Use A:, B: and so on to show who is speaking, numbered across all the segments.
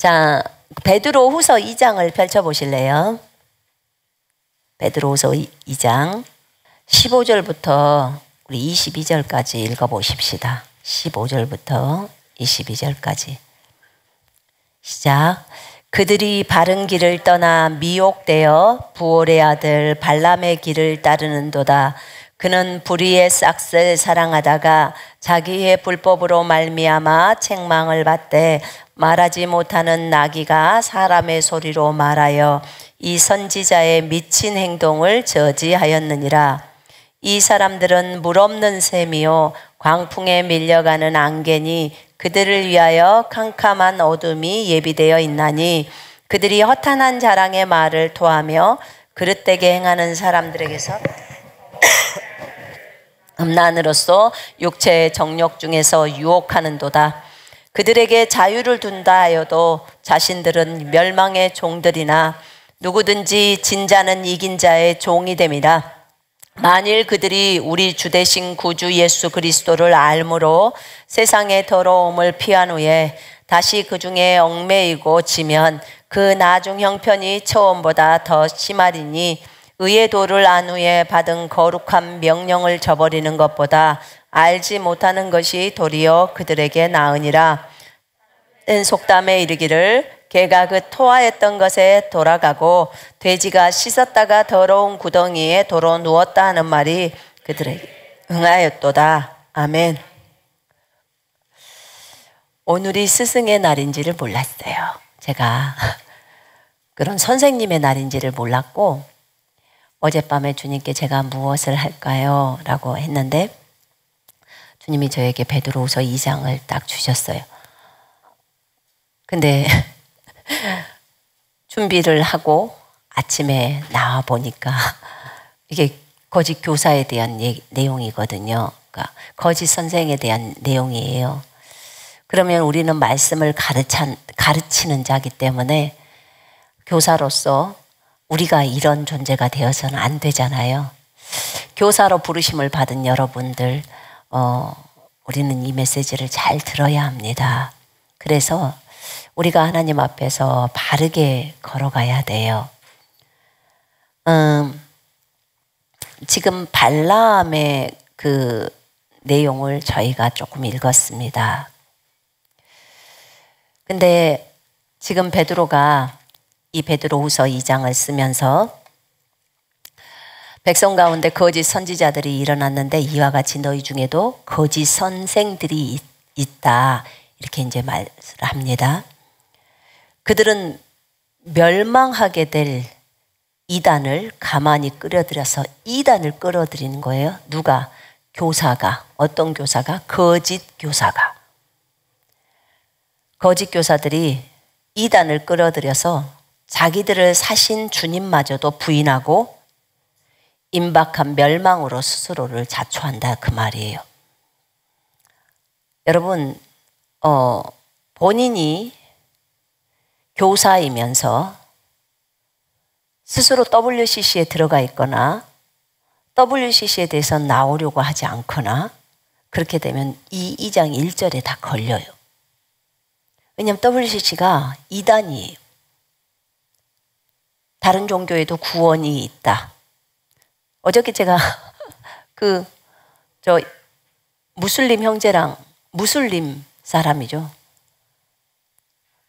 A: 자, 베드로후서 2장을 펼쳐보실래요? 베드로후서 2장 15절부터 우리 22절까지 읽어보십시다. 15절부터 22절까지 시작. 그들이 바른 길을 떠나 미혹되어 부올의 아들 발람의 길을 따르는도다. 그는 불의의 싹을 사랑하다가 자기의 불법으로 말미암아 책망을 받되 말하지 못하는 나귀가 사람의 소리로 말하여 이 선지자의 미친 행동을 저지하였느니라. 이 사람들은 물 없는 샘이요 광풍에 밀려가는 안개니 그들을 위하여 캄캄한 어둠이 예비되어 있나니 그들이 허탄한 자랑의 말을 토하며 그릇되게 행하는 사람들에게서 음란으로서 육체의 정욕 중에서 유혹하는도다. 그들에게 자유를 둔다 하여도 자신들은 멸망의 종들이나 누구든지 진 자는 이긴 자의 종이 됨이라. 만일 그들이 우리 주 되신 구주 예수 그리스도를 알므로 세상의 더러움을 피한 후에 다시 그 중에 얽매이고 지면 그 나중 형편이 처음보다 더 심하리니 의의 도를 안 후에 받은 거룩한 명령을 저버리는 것보다 알지 못하는 것이 도리어 그들에게 나으니라. 속담에 이르기를 개가 그 토하였던 것에 돌아가고 돼지가 씻었다가 더러운 구덩이에 도로 누웠다 하는 말이 그들에게 응하였도다. 아멘. 오늘이 스승의 날인지를 몰랐어요. 제가 그런 선생님의 날인지를 몰랐고 어젯밤에 주님께 제가 무엇을 할까요? 라고 했는데 주님이 저에게 베드로후서 2장을 딱 주셨어요. 근데 준비를 하고 아침에 나와 보니까 이게 거짓 교사에 대한 내용이거든요. 그러니까 거짓 선생에 대한 내용이에요. 그러면 우리는 말씀을 가르치는 자이기 때문에 교사로서 우리가 이런 존재가 되어서는 안 되잖아요. 교사로 부르심을 받은 여러분들, 우리는 이 메시지를 잘 들어야 합니다. 그래서 우리가 하나님 앞에서 바르게 걸어가야 돼요. 지금 발람의 그 내용을 저희가 조금 읽었습니다. 근데 지금 베드로가 이 베드로후서 2장을 쓰면서 백성 가운데 거짓 선지자들이 일어났는데 이와 같이 너희 중에도 거짓 선생들이 있다. 이렇게 이제 말을 합니다. 그들은 멸망하게 될 이단을 가만히 끌어들여서 이단을 끌어들이는 거예요. 누가? 교사가. 어떤 교사가? 거짓 교사가. 거짓 교사들이 이단을 끌어들여서 자기들을 사신 주님마저도 부인하고 임박한 멸망으로 스스로를 자초한다 그 말이에요. 여러분 본인이 교사이면서 스스로 WCC에 들어가 있거나 WCC에 대해서 나오려고 하지 않거나 그렇게 되면 이 2장 1절에 다 걸려요. 왜냐하면 WCC가 이단이에요. 다른 종교에도 구원이 있다. 어저께 제가 무슬림 형제랑 무슬림 사람이죠.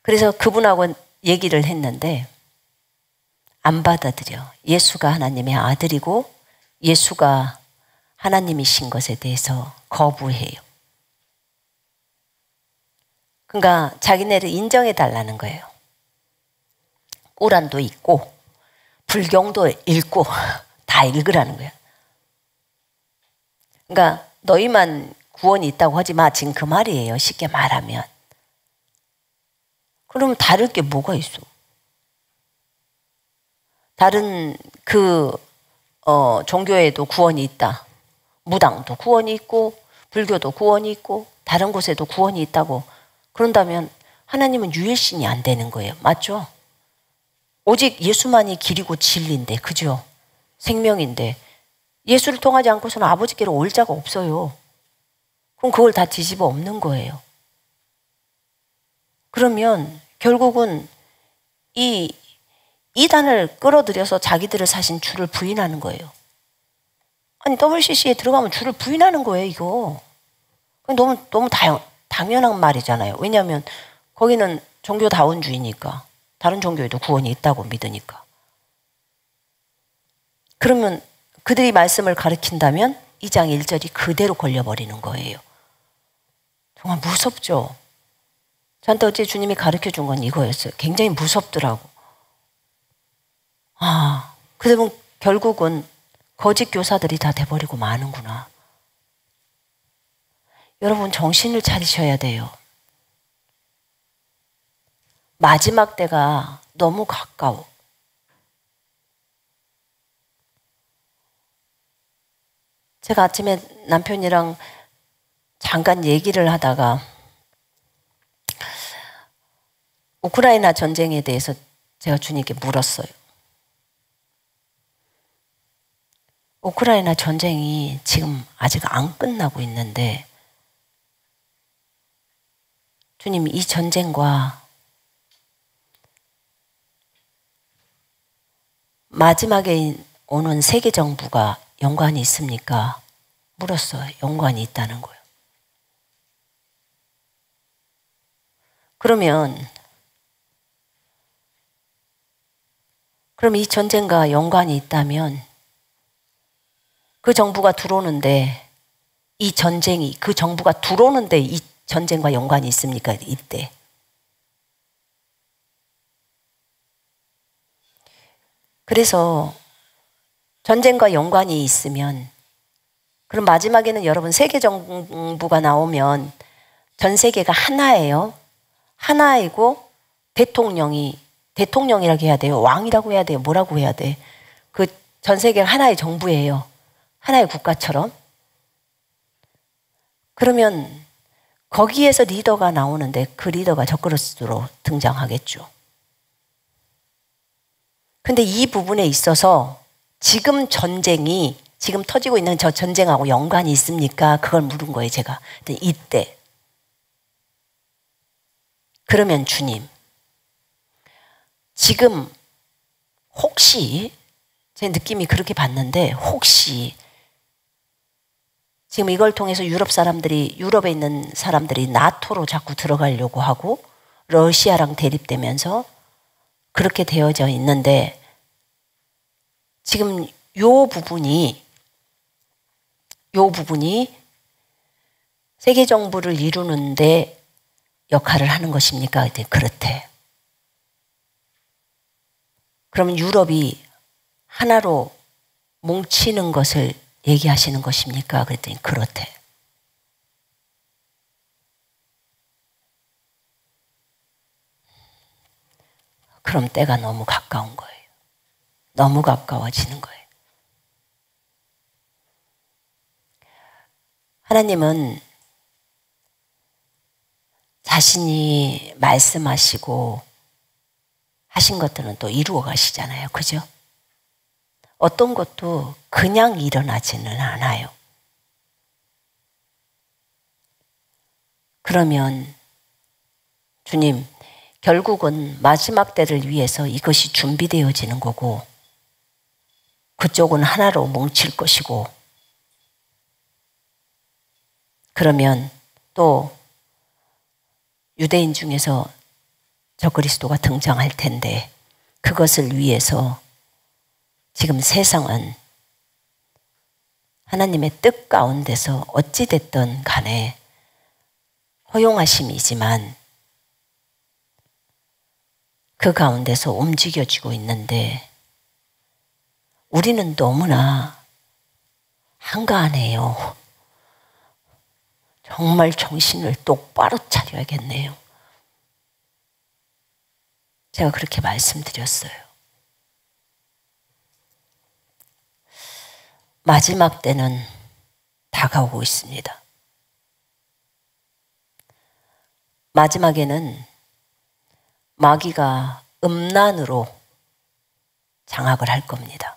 A: 그래서 그분하고 얘기를 했는데 안 받아들여. 예수가 하나님의 아들이고 예수가 하나님이신 것에 대해서 거부해요. 그러니까 자기네를 인정해 달라는 거예요. 꾸란도 있고 불경도 읽고 다 읽으라는 거예요. 그러니까 너희만 구원이 있다고 하지 마. 지금 그 말이에요. 쉽게 말하면. 그럼 다를 게 뭐가 있어? 다른 종교에도 구원이 있다. 무당도 구원이 있고 불교도 구원이 있고 다른 곳에도 구원이 있다고 그런다면 하나님은 유일신이 안 되는 거예요. 맞죠? 오직 예수만이 길이고 진리인데, 그죠? 생명인데 예수를 통하지 않고서는 아버지께로 올 자가 없어요. 그럼 그걸 다 뒤집어 엎는 거예요. 그러면 결국은 이 이단을 끌어들여서 자기들을 사신 주를 부인하는 거예요. 아니 WCC에 들어가면 주를 부인하는 거예요, 이거. 너무 당연한 말이잖아요. 왜냐하면 거기는 종교다원주의니까. 다른 종교에도 구원이 있다고 믿으니까. 그러면 그들이 말씀을 가르친다면 2장 1절이 그대로 걸려버리는 거예요. 정말 무섭죠? 저한테 어제 주님이 가르쳐 준 건 이거였어요. 굉장히 무섭더라고. 그러면 결국은 거짓 교사들이 다 돼버리고 마는구나. 여러분 정신을 차리셔야 돼요. 마지막 때가 너무 가까워. 제가 아침에 남편이랑 잠깐 얘기를 하다가 우크라이나 전쟁에 대해서 제가 주님께 물었어요. 우크라이나 전쟁이 지금 아직 안 끝나고 있는데 주님, 이 전쟁과 마지막에 오는 세계 정부가 연관이 있습니까? 물었어요. 연관이 있다는 거예요. 그럼 이 전쟁과 연관이 있다면 그 정부가 들어오는데 이 전쟁이 그 정부가 들어오는데 이 전쟁과 연관이 있습니까? 이때. 그래서 전쟁과 연관이 있으면 그럼 마지막에는 여러분 세계 정부가 나오면 전 세계가 하나예요. 하나이고 대통령이라고 해야 돼요. 왕이라고 해야 돼요. 뭐라고 해야 돼. 그 전 세계가 하나의 정부예요. 하나의 국가처럼. 그러면 거기에서 리더가 나오는데 그 리더가 적그리스도로 등장하겠죠. 근데 이 부분에 있어서 지금 전쟁이 지금 터지고 있는 저 전쟁하고 연관이 있습니까? 그걸 물은 거예요, 제가. 이때. 그러면 주님, 지금 혹시 제 느낌이 그렇게 봤는데 혹시 지금 이걸 통해서 유럽에 있는 사람들이 나토로 자꾸 들어가려고 하고 러시아랑 대립되면서 그렇게 되어져 있는데 지금 요 부분이 세계 정부를 이루는데 역할을 하는 것입니까? 이제 그렇대. 그러면 유럽이 하나로 뭉치는 것을 얘기하시는 것입니까? 그랬더니 그렇대. 그럼 때가 너무 가까운 거예요. 너무 가까워지는 거예요. 하나님은 자신이 말씀하시고 하신 것들은 또 이루어 가시잖아요. 그죠? 어떤 것도 그냥 일어나지는 않아요. 그러면 주님, 결국은 마지막 때를 위해서 이것이 준비되어지는 거고 그쪽은 하나로 뭉칠 것이고 그러면 또 유대인 중에서 적그리스도가 등장할 텐데 그것을 위해서 지금 세상은 하나님의 뜻 가운데서 어찌됐든 간에 허용하심이지만 그 가운데서 움직여지고 있는데 우리는 너무나 한가하네요. 정말 정신을 똑바로 차려야겠네요. 제가 그렇게 말씀드렸어요. 마지막 때는 다가오고 있습니다. 마지막에는 마귀가 음란으로 장악을 할 겁니다.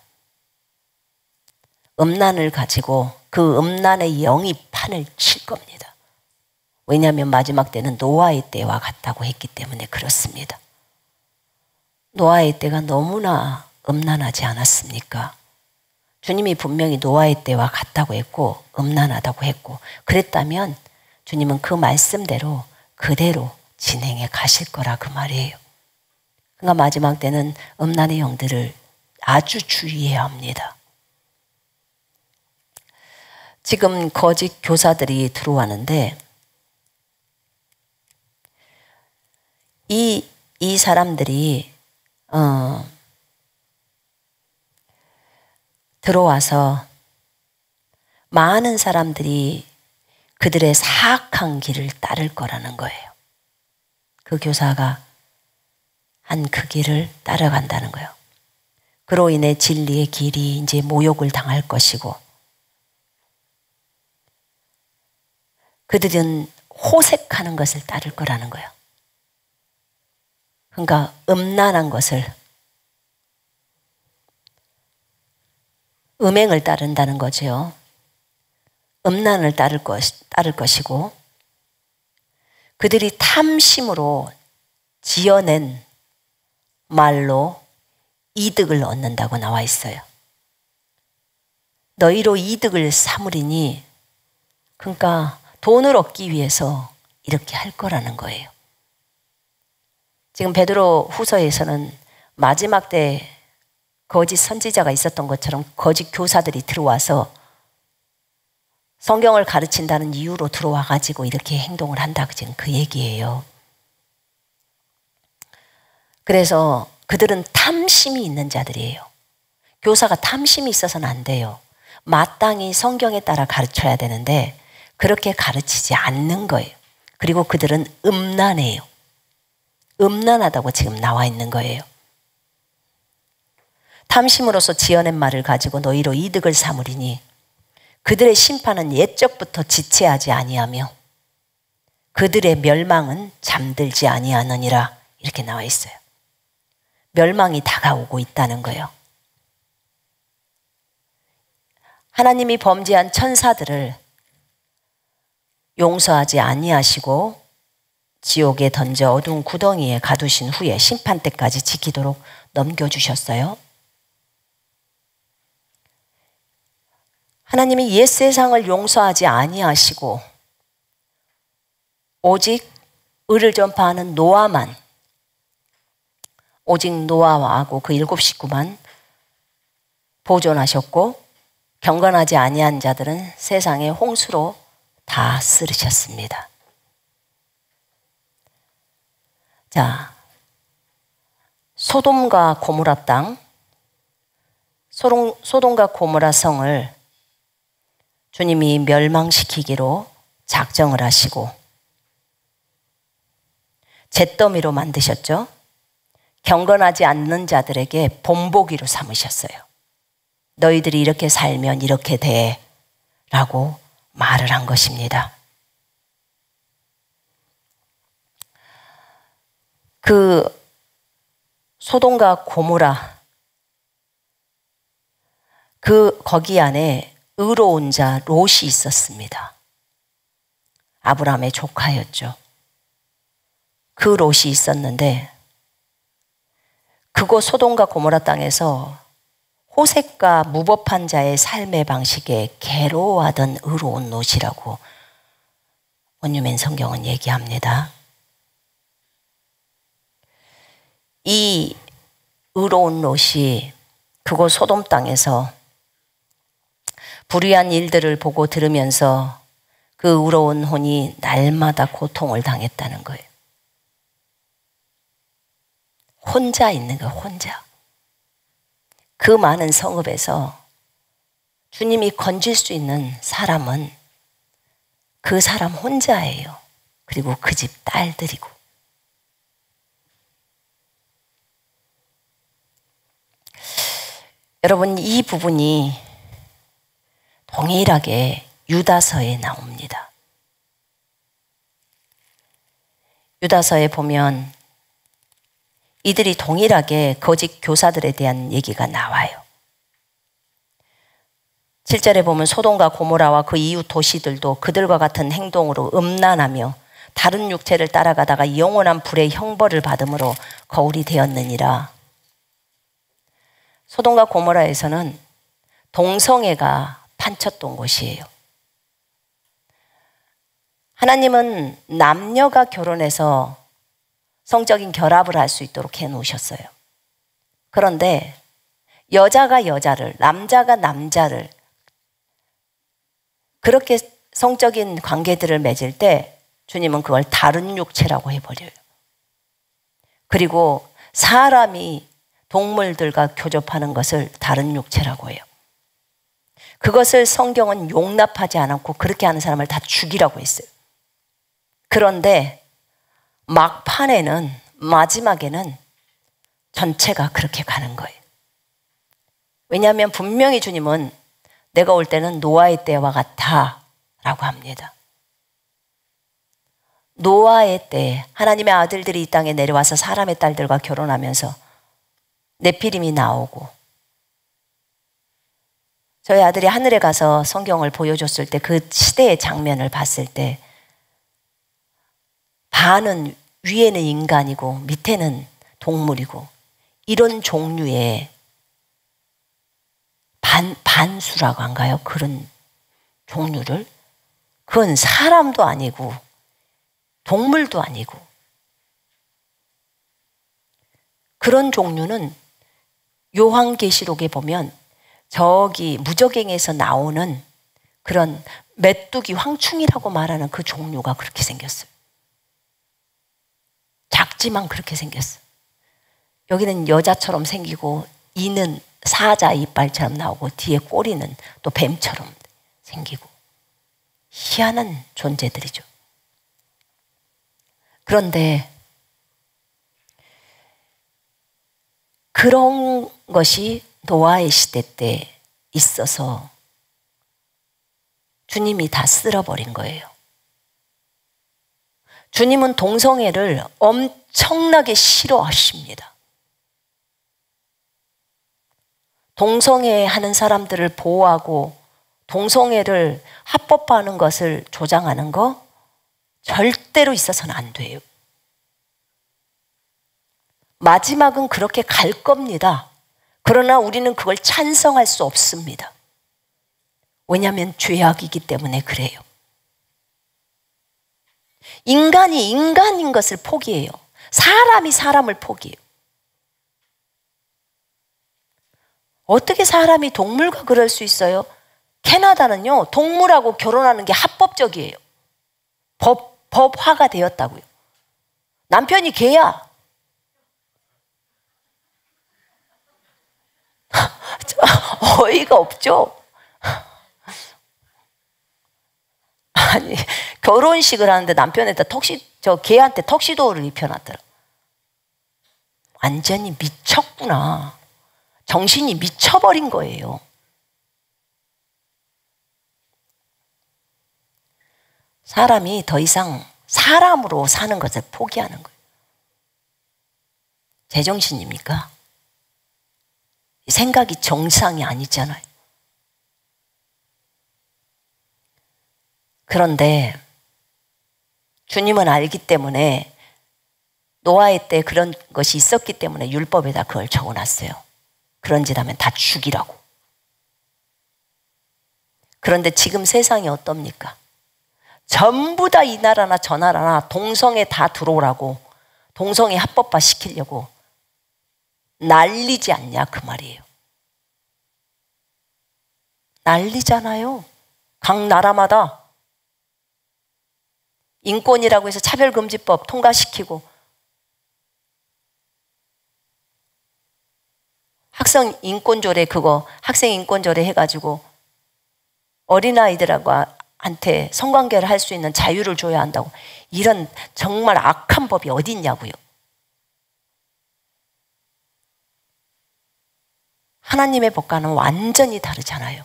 A: 음란을 가지고 그 음란의 영이 판을 칠 겁니다. 왜냐하면 마지막 때는 노아의 때와 같다고 했기 때문에 그렇습니다. 노아의 때가 너무나 음란하지 않았습니까? 주님이 분명히 노아의 때와 같다고 했고 음란하다고 했고, 그랬다면 주님은 그 말씀대로 그대로 진행해 가실 거라 그 말이에요. 그러니까 마지막 때는 음란의 영들을 아주 주의해야 합니다. 지금 거짓 교사들이 들어왔는데 이 사람들이 들어와서 많은 사람들이 그들의 사악한 길을 따를 거라는 거예요. 그 교사가 한 그 길을 따라간다는 거예요. 그로 인해 진리의 길이 이제 모욕을 당할 것이고, 그들은 호색하는 것을 따를 거라는 거예요. 그러니까 음란한 것을, 음행을 따른다는 거죠. 음란을 따를 것이고, 그들이 탐심으로 지어낸 말로 이득을 얻는다고 나와 있어요. 너희로 이득을 삼으리니, 그러니까 돈을 얻기 위해서 이렇게 할 거라는 거예요. 지금 베드로 후서에서는 마지막 때 거짓 선지자가 있었던 것처럼 거짓 교사들이 들어와서 성경을 가르친다는 이유로 들어와 가지고 이렇게 행동을 한다, 지금 그 얘기예요. 그래서 그들은 탐심이 있는 자들이에요. 교사가 탐심이 있어서는 안 돼요. 마땅히 성경에 따라 가르쳐야 되는데 그렇게 가르치지 않는 거예요. 그리고 그들은 음란해요. 음란하다고 지금 나와 있는 거예요. 탐심으로서 지어낸 말을 가지고 너희로 이득을 삼으리니 그들의 심판은 옛적부터 지체하지 아니하며 그들의 멸망은 잠들지 아니하느니라, 이렇게 나와 있어요. 멸망이 다가오고 있다는 거예요. 하나님이 범죄한 천사들을 용서하지 아니하시고 지옥에 던져 어두운 구덩이에 가두신 후에 심판 때까지 지키도록 넘겨주셨어요. 하나님이 옛 세상을 용서하지 아니하시고 오직 의를 전파하는 노아만, 오직 노아하고 그 7 식구만 보존하셨고 경건하지 아니한 자들은 세상의 홍수로 다 쓰러졌습니다. 자, 소돔과 고모라 땅, 소돔과 고모라 성을 주님이 멸망시키기로 작정을 하시고 잿더미로 만드셨죠. 경건하지 않는 자들에게 본보기로 삼으셨어요. 너희들이 이렇게 살면 이렇게 돼 라고 말을 한 것입니다. 그 소돔과 고모라, 거기 안에 의로운 자 롯이 있었습니다. 아브라함의 조카였죠. 그 롯이 있었는데 그곳 소돔과 고모라 땅에서 호색과 무법한 자의 삶의 방식에 괴로워하던 의로운 롯이라고 온유맨 성경은 얘기합니다. 이 의로운 롯이 그곳 소돔 땅에서 불의한 일들을 보고 들으면서 그 의로운 혼이 날마다 고통을 당했다는 거예요. 혼자 있는 거예요, 혼자. 그 많은 성읍에서 주님이 건질 수 있는 사람은 그 사람 혼자예요. 그리고 그 집 딸들이고. 여러분, 이 부분이 동일하게 유다서에 나옵니다. 유다서에 보면 이들이 동일하게 거짓 교사들에 대한 얘기가 나와요. 7절에 보면 소돔과 고모라와 그 이웃 도시들도 그들과 같은 행동으로 음란하며 다른 육체를 따라가다가 영원한 불의 형벌을 받음으로 거울이 되었느니라. 소돔과 고모라에서는 동성애가 판쳤던 곳이에요. 하나님은 남녀가 결혼해서 성적인 결합을 할 수 있도록 해놓으셨어요. 그런데 여자가 여자를, 남자가 남자를 그렇게 성적인 관계들을 맺을 때 주님은 그걸 다른 육체라고 해버려요. 그리고 사람이 동물들과 교접하는 것을 다른 육체라고 해요. 그것을 성경은 용납하지 않았고 그렇게 하는 사람을 다 죽이라고 했어요. 그런데 막판에는, 마지막에는 전체가 그렇게 가는 거예요. 왜냐하면 분명히 주님은 내가 올 때는 노아의 때와 같아 라고 합니다. 노아의 때 하나님의 아들들이 이 땅에 내려와서 사람의 딸들과 결혼하면서 네피림이 나오고, 저희 아들이 하늘에 가서 성경을 보여줬을 때 그 시대의 장면을 봤을 때 반은 위에는 인간이고 밑에는 동물이고 이런 종류의 반수라고 한가요? 그런 종류를, 그건 사람도 아니고 동물도 아니고 그런 종류는 요한계시록에 보면 저기 무저갱에서 나오는 그런 메뚜기 황충이라고 말하는 그 종류가 그렇게 생겼어요. 작지만 그렇게 생겼어요. 여기는 여자처럼 생기고 이는 사자 이빨처럼 나오고 뒤에 꼬리는 또 뱀처럼 생기고 희한한 존재들이죠. 그런데 그런 것이 노아의 시대 때 있어서 주님이 다 쓸어버린 거예요. 주님은 동성애를 엄청나게 싫어하십니다. 동성애 하는 사람들을 보호하고 동성애를 합법화하는 것을 조장하는 거 절대로 있어서는 안 돼요. 마지막은 그렇게 갈 겁니다. 그러나 우리는 그걸 찬성할 수 없습니다. 왜냐하면 죄악이기 때문에 그래요. 인간이 인간인 것을 포기해요. 사람이 사람을 포기해요. 어떻게 사람이 동물과 그럴 수 있어요? 캐나다는요, 동물하고 결혼하는 게 합법적이에요. 법화가 되었다고요. 남편이 개야. 어이가 없죠? 아니, 결혼식을 하는데 남편에다 걔한테 턱시도를 입혀놨더라. 완전히 미쳤구나. 정신이 미쳐버린 거예요. 사람이 더 이상 사람으로 사는 것을 포기하는 거예요. 제정신입니까? 생각이 정상이 아니잖아요. 그런데 주님은 알기 때문에 노아의 때 그런 것이 있었기 때문에 율법에다 그걸 적어놨어요. 그런 짓 하면 다 죽이라고. 그런데 지금 세상이 어떻습니까? 전부 다 이 나라나 저 나라나 동성애 다 들어오라고, 동성애 합법화 시키려고 난리지 않냐 그 말이에요. 난리잖아요. 각 나라마다 인권이라고 해서 차별금지법 통과시키고 학생 인권조례 해가지고 어린아이들한테 성관계를 할 수 있는 자유를 줘야 한다고. 이런 정말 악한 법이 어디 있냐고요. 하나님의 법과는 완전히 다르잖아요.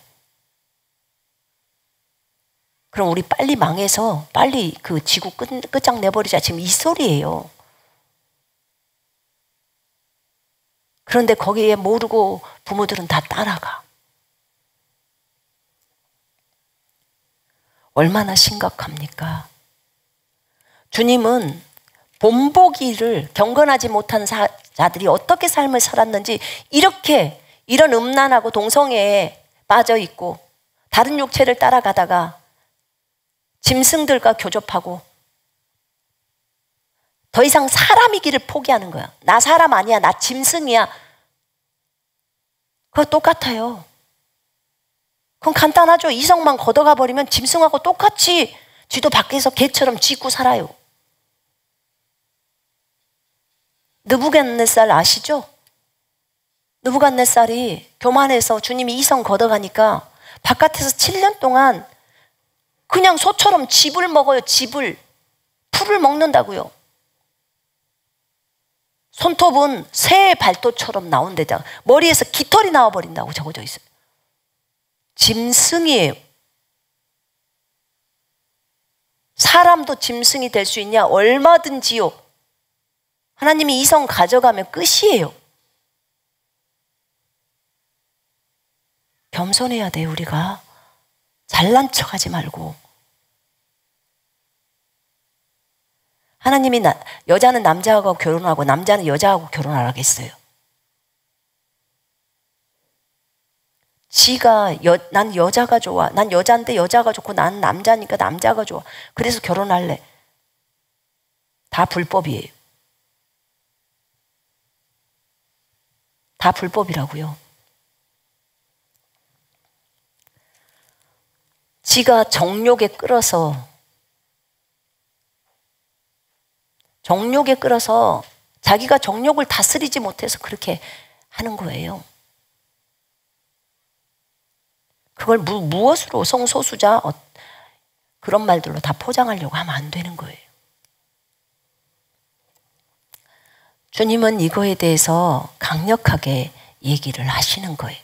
A: 그럼 우리 빨리 망해서 빨리 그 지구 끝장내버리자, 지금 이 소리예요. 그런데 거기에 모르고 부모들은 다 따라가. 얼마나 심각합니까? 주님은 본보기를 경건하지 못한 자들이 어떻게 삶을 살았는지 이렇게 이런 음란하고 동성애에 빠져 있고 다른 육체를 따라가다가 짐승들과 교접하고 더 이상 사람이기를 포기하는 거야. 나 사람 아니야. 나 짐승이야. 그거 똑같아요. 그건 간단하죠. 이성만 걷어가 버리면 짐승하고 똑같이 쥐도 밖에서 개처럼 짖고 살아요. 느부갓네살 아시죠? 느부갓네살이 교만해서 주님이 이성 걷어가니까 바깥에서 7년 동안 그냥 소처럼 즙을 먹어요. 즙을. 풀을 먹는다고요. 손톱은 새의 발톱처럼 나온데다가 머리에서 깃털이 나와버린다고 적어져 있어요. 짐승이에요. 사람도 짐승이 될 수 있냐? 얼마든지요. 하나님이 이성 가져가면 끝이에요. 겸손해야 돼요. 우리가 잘난 척하지 말고. 하나님이 여자는 남자하고 결혼하고 남자는 여자하고 결혼하라고 했어요. 지가 난 여자가 좋아. 난 여자인데 여자가 좋고 난 남자니까 남자가 좋아. 그래서 결혼할래. 다 불법이에요. 다 불법이라고요. 지가 정욕에 끌어서 자기가 정욕을 다스리지 못해서 그렇게 하는 거예요. 그걸 무엇으로 성소수자 그런 말들로 다 포장하려고 하면 안 되는 거예요. 주님은 이거에 대해서 강력하게 얘기를 하시는 거예요.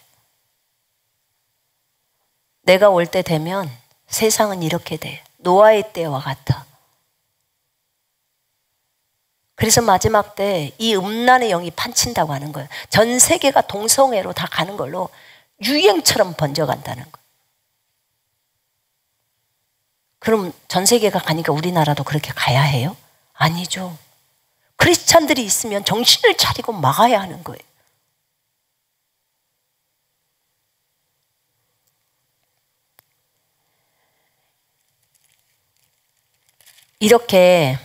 A: 내가 올 때 되면 세상은 이렇게 돼. 노아의 때와 같아. 그래서 마지막 때 이 음란의 영이 판친다고 하는 거예요. 전 세계가 동성애로 다 가는 걸로 유행처럼 번져간다는 거예요. 그럼 전 세계가 가니까 우리나라도 그렇게 가야 해요? 아니죠. 크리스찬들이 있으면 정신을 차리고 막아야 하는 거예요. 이렇게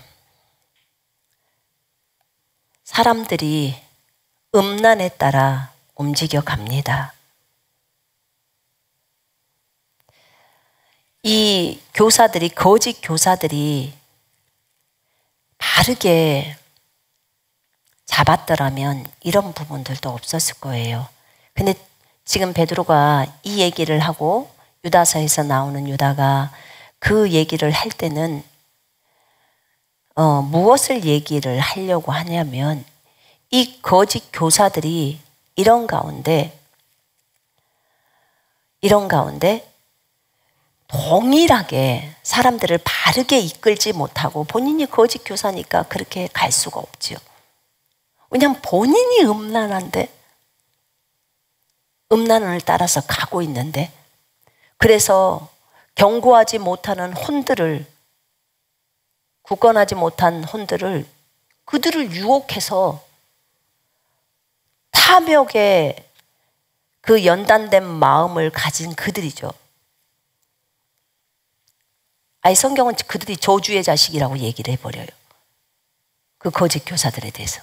A: 사람들이 음란에 따라 움직여 갑니다. 이 교사들이, 거짓 교사들이 바르게 잡았더라면 이런 부분들도 없었을 거예요. 근데 지금 베드로가 이 얘기를 하고 유다서에서 나오는 유다가 그 얘기를 할 때는 무엇을 얘기를 하려고 하냐면 이 거짓 교사들이 이런 가운데 동일하게 사람들을 바르게 이끌지 못하고 본인이 거짓 교사니까 그렇게 갈 수가 없지요. 왜냐하면 본인이 음란을 따라서 가고 있는데, 그래서 경고하지 못하는 굳건하지 못한 혼들을 그들을 유혹해서 탐욕의 그 연단된 마음을 가진 그들이죠. 아니 성경은 그들이 저주의 자식이라고 얘기를 해버려요. 그 거짓 교사들에 대해서.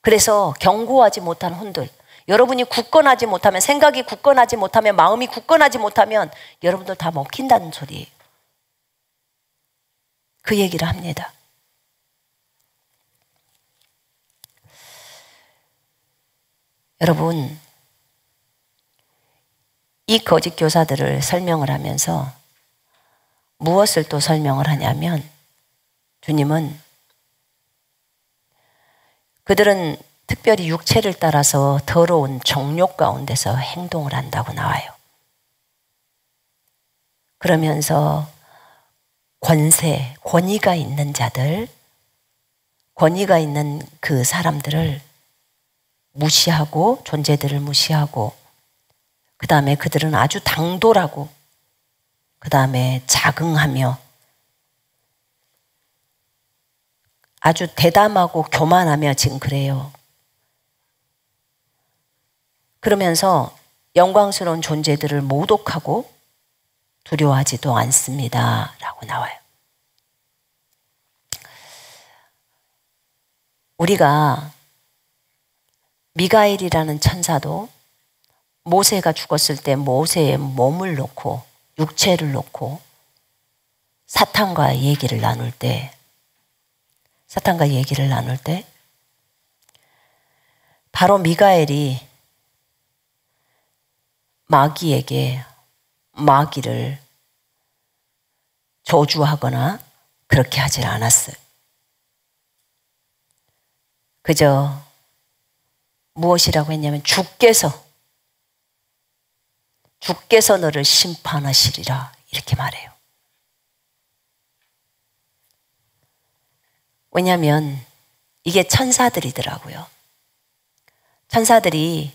A: 그래서 경고하지 못한 혼들, 여러분이 굳건하지 못하면, 생각이 굳건하지 못하면, 마음이 굳건하지 못하면 여러분들 다 먹힌다는 소리예요. 그 얘기를 합니다. 여러분, 이 거짓 교사들을 설명을 하면서 무엇을 또 설명을 하냐면, 주님은 그들은 특별히 육체를 따라서 더러운 정욕 가운데서 행동을 한다고 나와요. 그러면서 권위가 있는 자들, 권위가 있는 그 사람들을 무시하고, 존재들을 무시하고, 그 다음에 그들은 아주 당돌하고 그 다음에 자긍하며 아주 대담하고 교만하며 지금 그래요. 그러면서 영광스러운 존재들을 모독하고 두려워하지도 않습니다. 라고 나와요. 우리가 미가엘이라는 천사도 모세가 죽었을 때 모세의 몸을 놓고 육체를 놓고 사탄과 얘기를 나눌 때 바로 미가엘이 마귀에게 마귀를 저주하거나 그렇게 하질 않았어요. 그저 무엇이라고 했냐면 주께서 너를 심판하시리라 이렇게 말해요. 왜냐하면 이게 천사들이더라고요. 천사들도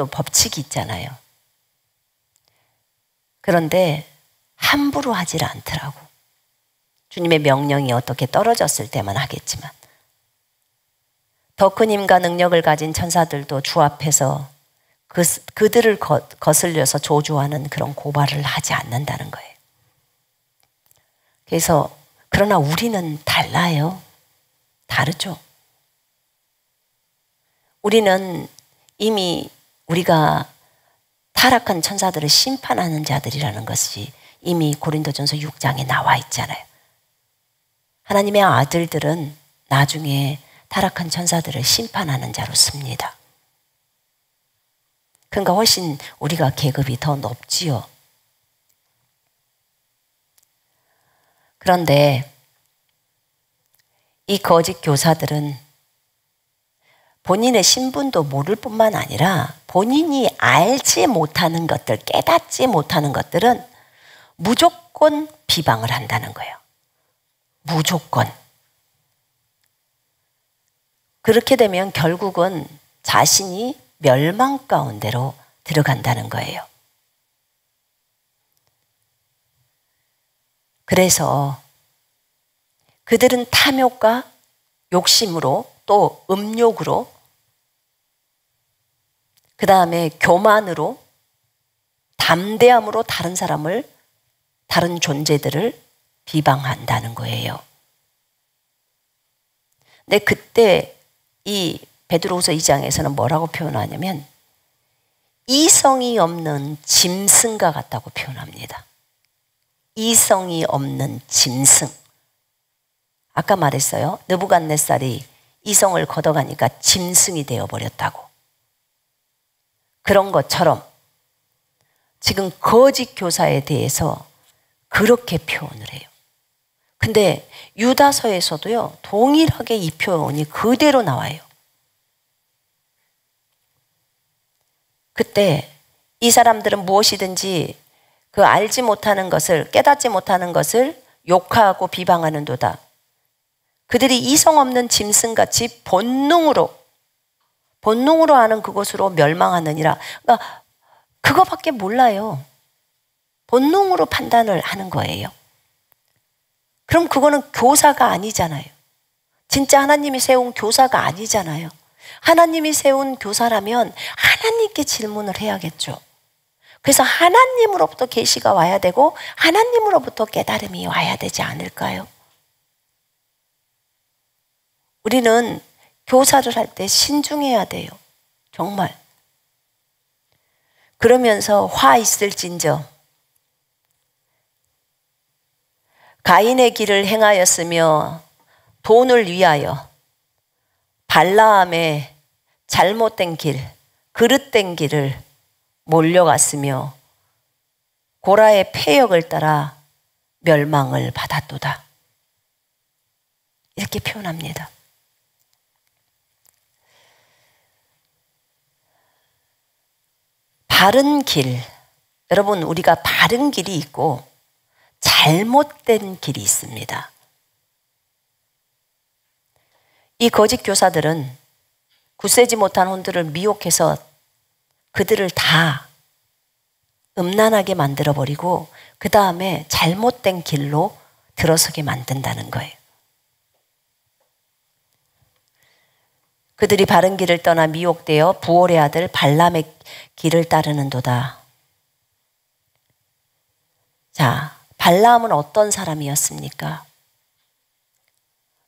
A: 법칙이 있잖아요. 그런데 함부로 하질 않더라고. 주님의 명령이 어떻게 떨어졌을 때만 하겠지만 더 큰 힘과 능력을 가진 천사들도 주 앞에서 그들을 거슬려서 저주하는 그런 고발을 하지 않는다는 거예요. 그래서 그러나 우리는 달라요. 다르죠. 우리는 이미 우리가 타락한 천사들을 심판하는 자들이라는 것이 이미 고린도전서 6장에 나와 있잖아요. 하나님의 아들들은 나중에 타락한 천사들을 심판하는 자로 씁니다. 그러니까 훨씬 우리가 계급이 더 높지요. 그런데 이 거짓 교사들은 본인의 신분도 모를 뿐만 아니라 본인이 알지 못하는 것들, 깨닫지 못하는 것들은 무조건 비방을 한다는 거예요. 무조건. 그렇게 되면 결국은 자신이 멸망 가운데로 들어간다는 거예요. 그래서 그들은 탐욕과 욕심으로 또 음욕으로 그 다음에 교만으로 담대함으로 다른 존재들을 비방한다는 거예요. 근데 그때 이 베드로후서 2장에서는 뭐라고 표현하냐면 이성이 없는 짐승과 같다고 표현합니다. 이성이 없는 짐승. 아까 말했어요. 느부갓네살이 이성을 걷어가니까 짐승이 되어버렸다고. 그런 것처럼 지금 거짓 교사에 대해서 그렇게 표현을 해요. 근데 유다서에서도요, 동일하게 이 표현이 그대로 나와요. 그때 이 사람들은 무엇이든지 그 알지 못하는 것을, 깨닫지 못하는 것을 욕하고 비방하는도다. 그들이 이성 없는 짐승같이 본능으로 하는 그것으로 멸망하느니라. 그러니까 그거밖에 몰라요. 본능으로 판단을 하는 거예요. 그럼 그거는 교사가 아니잖아요. 진짜 하나님이 세운 교사가 아니잖아요. 하나님이 세운 교사라면 하나님께 질문을 해야겠죠. 그래서 하나님으로부터 계시가 와야 되고 하나님으로부터 깨달음이 와야 되지 않을까요? 우리는 교사를 할 때 신중해야 돼요. 정말. 그러면서 화 있을진저 가인의 길을 행하였으며 돈을 위하여 발라함의 잘못된 길, 그릇된 길을 몰려갔으며 고라의 패역을 따라 멸망을 받았도다. 이렇게 표현합니다. 바른 길, 여러분 우리가 바른 길이 있고 잘못된 길이 있습니다. 이 거짓 교사들은 굳세지 못한 혼들을 미혹해서 그들을 다 음란하게 만들어버리고 그 다음에 잘못된 길로 들어서게 만든다는 거예요. 그들이 바른 길을 떠나 미혹되어 부올의 아들 발람의 길을 따르는도다. 자, 발람은 어떤 사람이었습니까?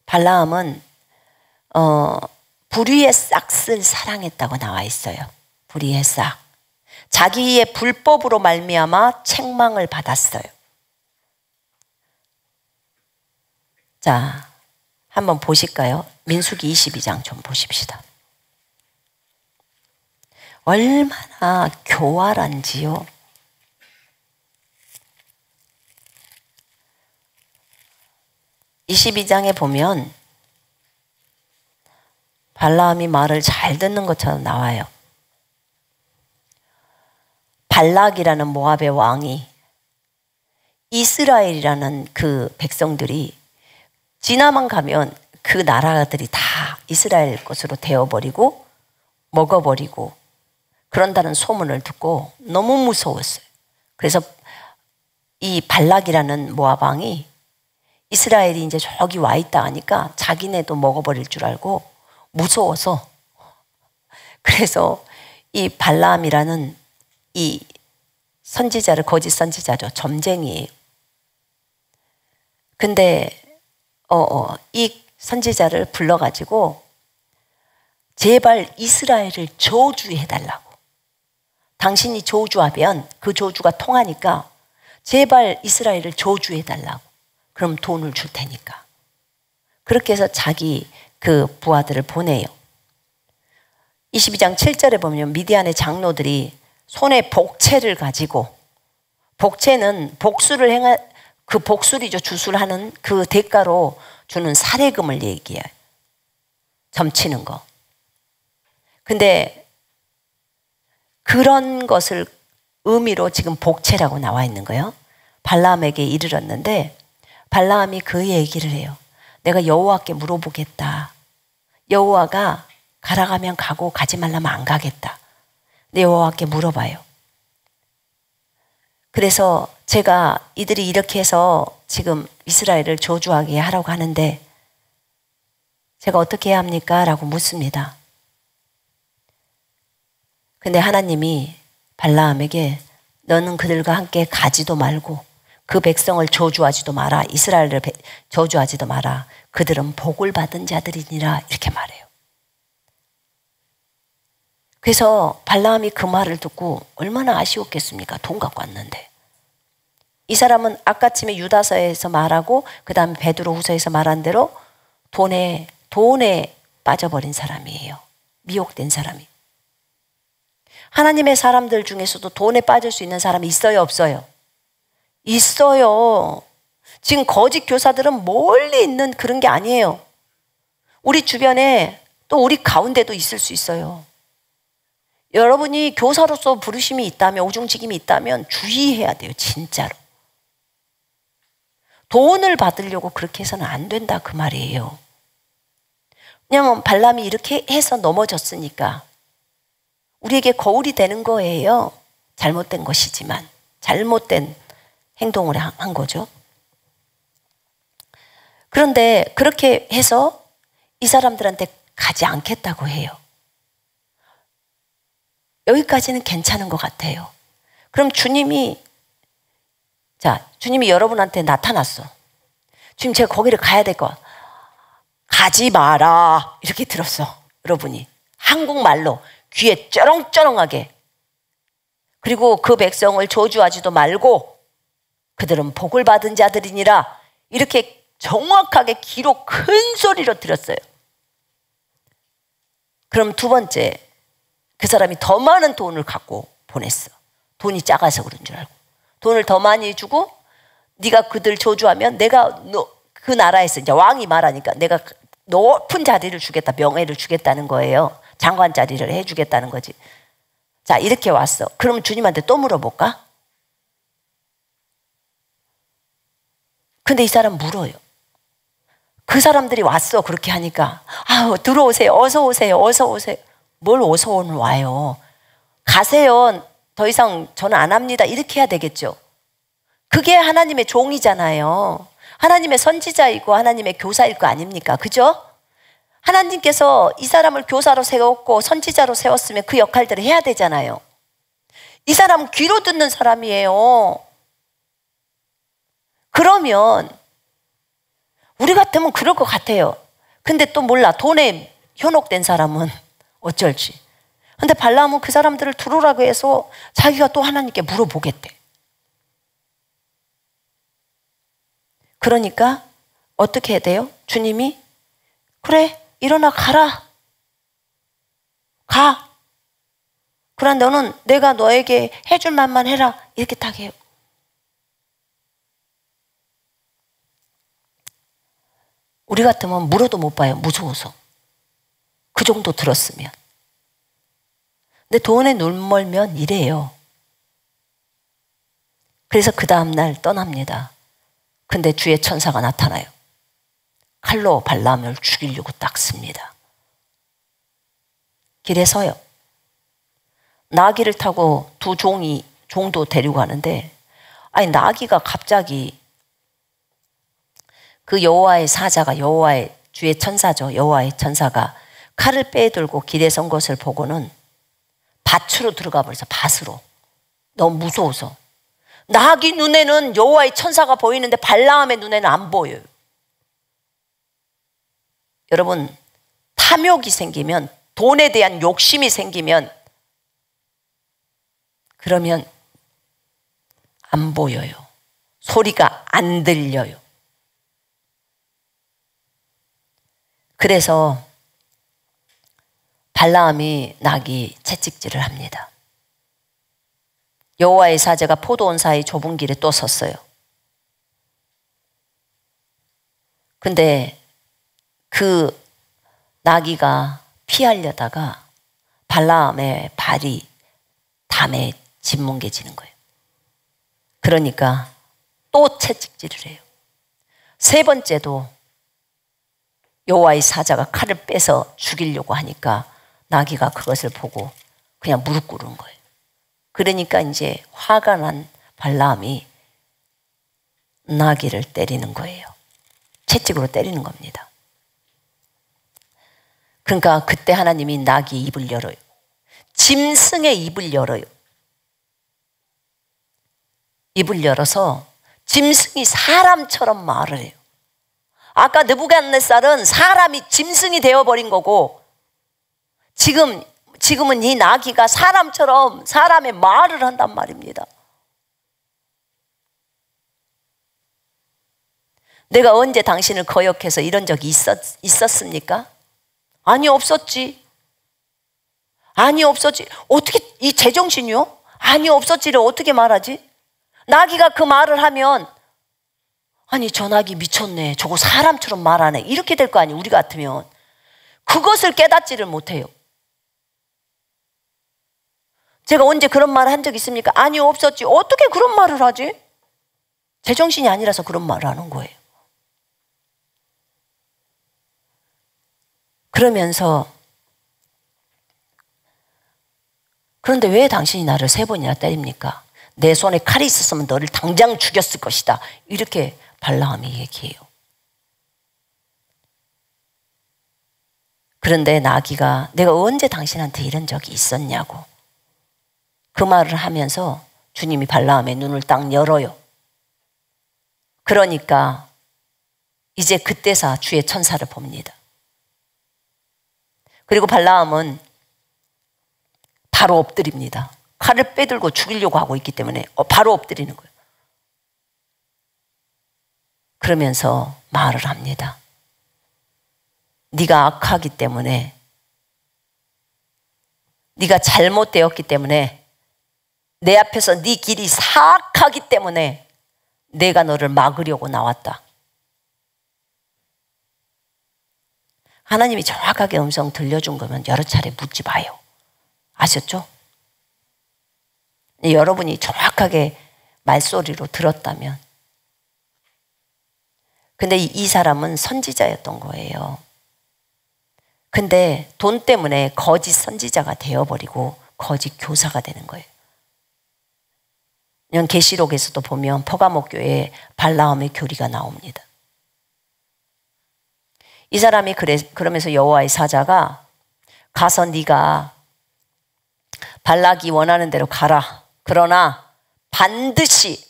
A: 발람은 불의의 싹을 사랑했다고 나와 있어요. 불의의 싹. 자기의 불법으로 말미암아 책망을 받았어요. 자, 한번 보실까요? 민수기 22장 좀 보십시다. 얼마나 교활한지요. (22장에) 보면 발람이 말을 잘 듣는 것처럼 나와요. 발락이라는 모압의 왕이 이스라엘이라는 그 백성들이 지나만 가면 그 나라들이 다 이스라엘 것으로 되어버리고 먹어버리고 그런다는 소문을 듣고 너무 무서웠어요. 그래서 이 발락이라는 모압 왕이 이스라엘이 이제 저기 와 있다 하니까 자기네도 먹어버릴 줄 알고 무서워서, 그래서 이 발람이라는 이 선지자를, 거짓 선지자죠. 점쟁이에요. 근데 이 선지자를 불러가지고 제발 이스라엘을 저주해달라고. 당신이 저주하면 그 저주가 통하니까 제발 이스라엘을 저주해달라고. 그럼 돈을 줄 테니까. 그렇게 해서 자기 그 부하들을 보내요. 22장 7절에 보면 미디안의 장로들이 손에 복채를 가지고, 복채는 복수를 행한 그 복술이죠. 주술하는 그 대가로 주는 살해금을 얘기해요. 점치는 거. 근데 그런 것을 의미로 지금 복채라고 나와 있는 거예요. 발람에게 이르렀는데 발람이 그 얘기를 해요. 내가 여호와께 물어보겠다. 여호와가 가라 가면 가고 가지 말라면 안 가겠다. 근데 여호와께 물어봐요. 그래서 제가 이들이 이렇게 해서 지금 이스라엘을 저주하게 하라고 하는데 제가 어떻게 해야 합니까? 라고 묻습니다. 근데 하나님이 발라함에게 너는 그들과 함께 가지도 말고 그 백성을 저주하지도 마라. 이스라엘을 저주하지도 마라. 그들은 복을 받은 자들이니라. 이렇게 말해요. 그래서 발라함이 그 말을 듣고 얼마나 아쉬웠겠습니까? 돈 갖고 왔는데. 이 사람은 아까쯤에 유다서에서 말하고 그 다음에 베드로 후서에서 말한 대로 돈에 빠져버린 사람이에요. 미혹된 사람이. 하나님의 사람들 중에서도 돈에 빠질 수 있는 사람이 있어요, 없어요? 있어요. 지금 거짓 교사들은 멀리 있는 그런 게 아니에요. 우리 주변에 또 우리 가운데도 있을 수 있어요. 여러분이 교사로서 부르심이 있다면, 오중직임이 있다면 주의해야 돼요, 진짜로. 돈을 받으려고 그렇게 해서는 안 된다, 그 말이에요. 왜냐하면 발람이 이렇게 해서 넘어졌으니까 우리에게 거울이 되는 거예요. 잘못된 것이지만 잘못된 행동을 한 거죠. 그런데 그렇게 해서 이 사람들한테 가지 않겠다고 해요. 여기까지는 괜찮은 것 같아요. 그럼 주님이 여러분한테 나타났어. 지금 제가 거기를 가야 될 거. 가지 마라. 이렇게 들었어. 여러분이. 한국말로 귀에 쩌렁쩌렁하게. 그리고 그 백성을 저주하지도 말고 그들은 복을 받은 자들이니라. 이렇게 정확하게 기록 큰 소리로 들었어요. 그럼 두 번째, 그 사람이 더 많은 돈을 갖고 보냈어. 돈이 작아서 그런 줄 알고. 돈을 더 많이 주고 네가 그들 저주하면 내가 그 나라에서, 이제 왕이 말하니까 내가 높은 자리를 주겠다, 명예를 주겠다는 거예요. 장관 자리를 해주겠다는 거지. 자, 이렇게 왔어. 그럼 주님한테 또 물어볼까? 근데 이 사람 물어요. 그 사람들이 왔어. 그렇게 하니까 아우, 들어오세요. 어서 오세요. 어서 오세요. 뭘 어서 오는 와요. 가세요. 더 이상 저는 안 합니다. 이렇게 해야 되겠죠. 그게 하나님의 종이잖아요. 하나님의 선지자이고 하나님의 교사일 거 아닙니까? 그죠? 하나님께서 이 사람을 교사로 세웠고 선지자로 세웠으면 그 역할들을 해야 되잖아요. 이 사람은 귀로 듣는 사람이에요. 그러면 우리 같으면 그럴 것 같아요. 근데 또 몰라. 돈에 현혹된 사람은 어쩔지. 근데 발람은 그 사람들을 들어오라고 해서 자기가 또 하나님께 물어보겠대. 그러니까 어떻게 해야 돼요? 주님이 그래 일어나 가라. 가. 그러나 너는 내가 너에게 해줄 말만 해라. 이렇게 딱 해요. 우리 같으면 물어도 못 봐요. 무서워서. 그 정도 들었으면. 근데 돈에 눈멀면 이래요. 그래서 그 다음날 떠납니다. 근데 주의 천사가 나타나요. 칼로 발람을 죽이려고 딱 씁니다. 길에 서요. 나귀를 타고 두 종도 데리고 가는데, 아니 나귀가 갑자기 그 여호와의 사자가 여호와의 주의 천사죠. 여호와의 천사가 칼을 빼들고 길에 선 것을 보고는 밭으로 들어가 버려서 밭으로. 너무 무서워서. 나귀 눈에는 여호와의 천사가 보이는데 발람의 눈에는 안 보여요. 여러분, 탐욕이 생기면, 돈에 대한 욕심이 생기면, 그러면 안 보여요. 소리가 안 들려요. 그래서 발람이 나귀 채찍질을 합니다. 여호와의 사자가 포도원 사이 좁은 길에 또 섰어요. 근데 그 나귀가 피하려다가 발람의 발이 담에 짓뭉개지는 거예요. 그러니까 또 채찍질을 해요. 세 번째도 여호와의 사자가 칼을 빼서 죽이려고 하니까 나귀가 그것을 보고 그냥 무릎 꿇은 거예요. 그러니까 이제 화가 난 발람이 나귀를 때리는 거예요. 채찍으로 때리는 겁니다. 그러니까 그때 하나님이 나귀 입을 열어요. 짐승의 입을 열어요. 입을 열어서 짐승이 사람처럼 말을 해요. 아까 느부갓네살은 사람이 짐승이 되어버린 거고, 지금은 이 나귀가 사람처럼 사람의 말을 한단 말입니다. 내가 언제 당신을 거역해서 이런 적이 있었습니까? 아니, 없었지. 아니, 없었지. 어떻게, 이 제정신이요? 아니, 없었지를 어떻게 말하지? 나귀가 그 말을 하면, 아니, 저 나귀 미쳤네. 저거 사람처럼 말하네. 이렇게 될 거 아니에요, 우리 같으면. 그것을 깨닫지를 못해요. 제가 언제 그런 말을 한 적 있습니까? 아니, 없었지. 어떻게 그런 말을 하지? 제정신이 아니라서 그런 말을 하는 거예요. 그러면서, 그런데 왜 당신이 나를 3번이나 때립니까? 내 손에 칼이 있었으면 너를 당장 죽였을 것이다. 이렇게 발람이 얘기해요. 그런데 나귀가 내가 언제 당신한테 이런 적이 있었냐고 그 말을 하면서 주님이 발람의 눈을 딱 열어요. 그러니까 이제 그때서 주의 천사를 봅니다. 그리고 발람은 바로 엎드립니다. 칼을 빼들고 죽이려고 하고 있기 때문에 바로 엎드리는 거예요. 그러면서 말을 합니다. 네가 악하기 때문에, 네가 잘못되었기 때문에, 내 앞에서 네 길이 사악하기 때문에 내가 너를 막으려고 나왔다. 하나님이 정확하게 음성 들려준 거면 여러 차례 묻지 마요. 아셨죠? 여러분이 정확하게 말소리로 들었다면. 근데 이 사람은 선지자였던 거예요. 근데 돈 때문에 거짓 선지자가 되어버리고 거짓 교사가 되는 거예요. 계시록에서도 보면 퍼가모 교회에 발라함의 교리가 나옵니다. 이 사람이 그러면서 여호와의 사자가 가서 네가 발락이 원하는 대로 가라. 그러나 반드시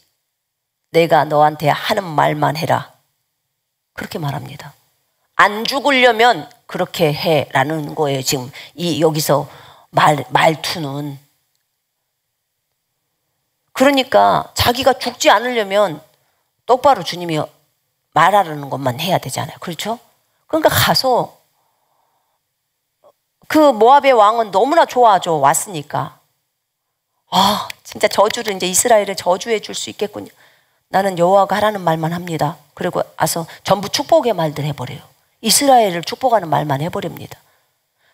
A: 내가 너한테 하는 말만 해라. 그렇게 말합니다. 안 죽으려면 그렇게 해라는 거예요. 지금 여기서 말투는. 그러니까 자기가 죽지 않으려면 똑바로 주님이 말하라는 것만 해야 되잖아요. 그렇죠? 그러니까 가서 그 모압의 왕은 너무나 좋아하죠. 왔으니까. 아, 진짜 저주를 이제 이스라엘을 저주해 줄 수 있겠군요. 나는 여호와가 하라는 말만 합니다. 그리고 와서 전부 축복의 말들 해버려요. 이스라엘을 축복하는 말만 해버립니다.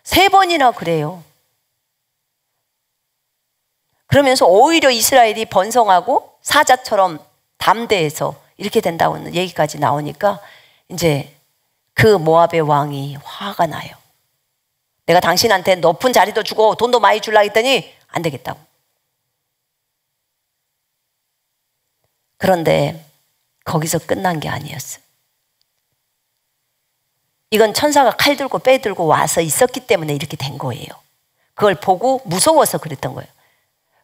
A: 3번이나 그래요. 그러면서 오히려 이스라엘이 번성하고 사자처럼 담대해서 이렇게 된다는 얘기까지 나오니까 이제 그 모압의 왕이 화가 나요. 내가 당신한테 높은 자리도 주고 돈도 많이 주려고 했더니 안 되겠다고. 그런데 거기서 끝난 게 아니었어요. 이건 천사가 칼 들고 빼 들고 와서 있었기 때문에 이렇게 된 거예요. 그걸 보고 무서워서 그랬던 거예요.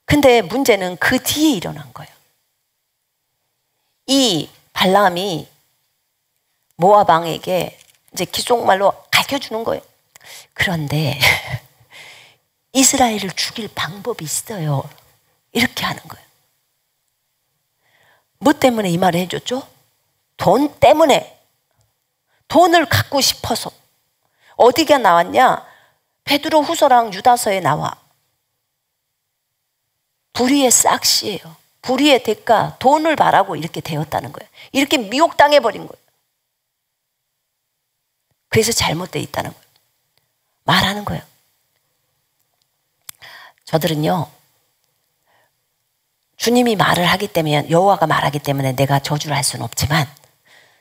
A: 근데 문제는 그 뒤에 일어난 거예요. 이 발람이 모압 왕에게 이제 기속말로 가르쳐주는 거예요. 그런데 이스라엘을 죽일 방법이 있어요. 이렇게 하는 거예요. 뭐 때문에 이 말을 해줬죠? 돈 때문에. 돈을 갖고 싶어서. 어디가 나왔냐? 베드로 후서랑 유다서에 나와. 불의의 싹시예요. 불의의 대가, 돈을 바라고 이렇게 되었다는 거예요. 이렇게 미혹당해버린 거예요. 그래서 잘못되어 있다는 거예요. 말하는 거예요. 저들은요, 주님이 말을 하기 때문에, 여호와가 말하기 때문에 내가 저주를 할 수는 없지만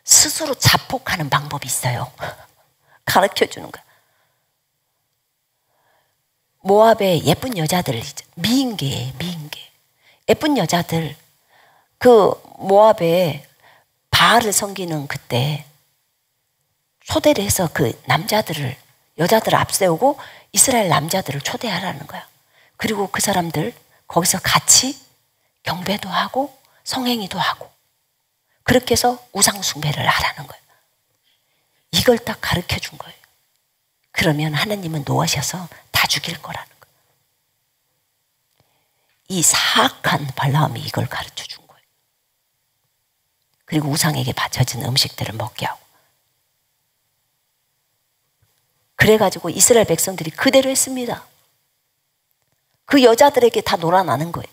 A: 스스로 자폭하는 방법이 있어요. 가르쳐 주는 거야. 모압의 예쁜 여자들, 미인계. 예쁜 여자들, 그 모압에 바알을 섬기는 그때 초대를 해서 그 여자들을 앞세우고 이스라엘 남자들을 초대하라는 거야. 그리고 그 사람들 거기서 같이 경배도 하고 성행위도 하고 그렇게 해서 우상숭배를 하라는 거예요. 이걸 딱 가르쳐 준 거예요. 그러면 하나님은 놓으셔서 다 죽일 거라는 거예요. 이 사악한 발람이 이걸 가르쳐 준 거예요. 그리고 우상에게 바쳐진 음식들을 먹게 하고. 그래가지고 이스라엘 백성들이 그대로 했습니다. 그 여자들에게 다 놀아나는 거예요.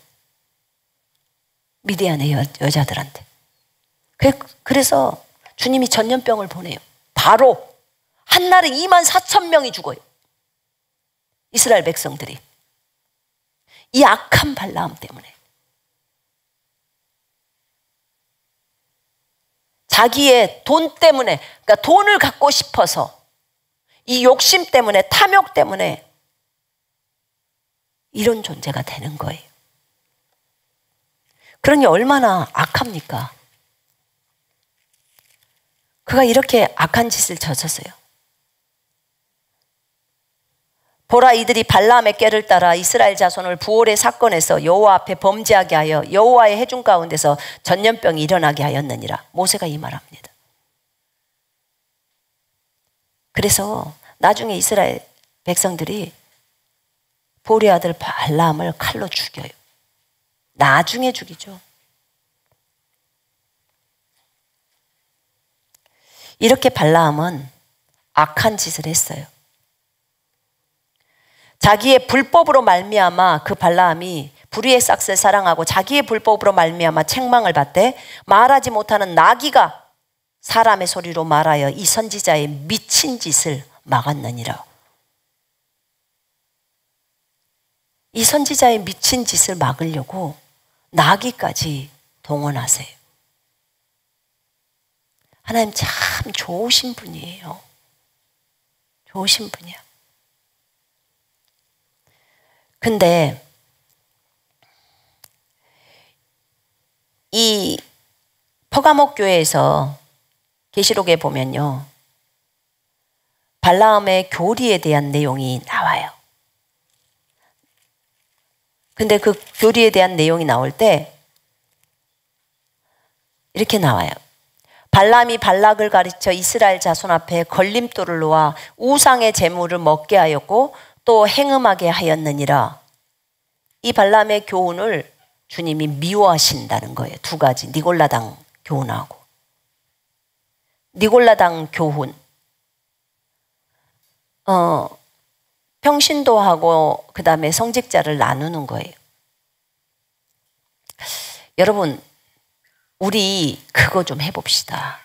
A: 미디안의 여자들한테. 그래서 주님이 전염병을 보내요. 바로 한날에 24,000명이 죽어요. 이스라엘 백성들이. 이 악한 발람 때문에. 자기의 돈 때문에, 그러니까 돈을 갖고 싶어서 이 욕심 때문에, 탐욕 때문에 이런 존재가 되는 거예요. 그러니 얼마나 악합니까? 그가 이렇게 악한 짓을 저졌어요. 보라, 이들이 발람의 꾀를 따라 이스라엘 자손을 부올의 사건에서 여호와 앞에 범죄하게 하여 여호와의 해중 가운데서 전염병이 일어나게 하였느니라. 모세가 이 말합니다. 그래서 나중에 이스라엘 백성들이 보리 아들 발람을 칼로 죽여요. 나중에 죽이죠. 이렇게 발람은 악한 짓을 했어요. 자기의 불법으로 말미암아 그 발람이 불의의 싹을 사랑하고 자기의 불법으로 말미암아 책망을 받되 말하지 못하는 나귀가 사람의 소리로 말하여 이 선지자의 미친 짓을 막았느니라. 이 선지자의 미친 짓을 막으려고 나귀까지 동원하세요. 하나님 참 좋으신 분이에요. 좋으신 분이야. 근데 이 퍼가모 교회에서 계시록에 보면요, 발라함의 교리에 대한 내용이 나와요. 근데 그 교리에 대한 내용이 나올 때 이렇게 나와요. 발람이 발락을 가르쳐 이스라엘 자손 앞에 걸림돌을 놓아 우상의 제물을 먹게 하였고 또 행음하게 하였느니라. 이 발람의 교훈을 주님이 미워하신다는 거예요. 두 가지. 니골라당 교훈하고. 니골라당 교훈. 평신도하고 그 다음에 성직자를 나누는 거예요. 여러분, 우리 그거 좀 해봅시다.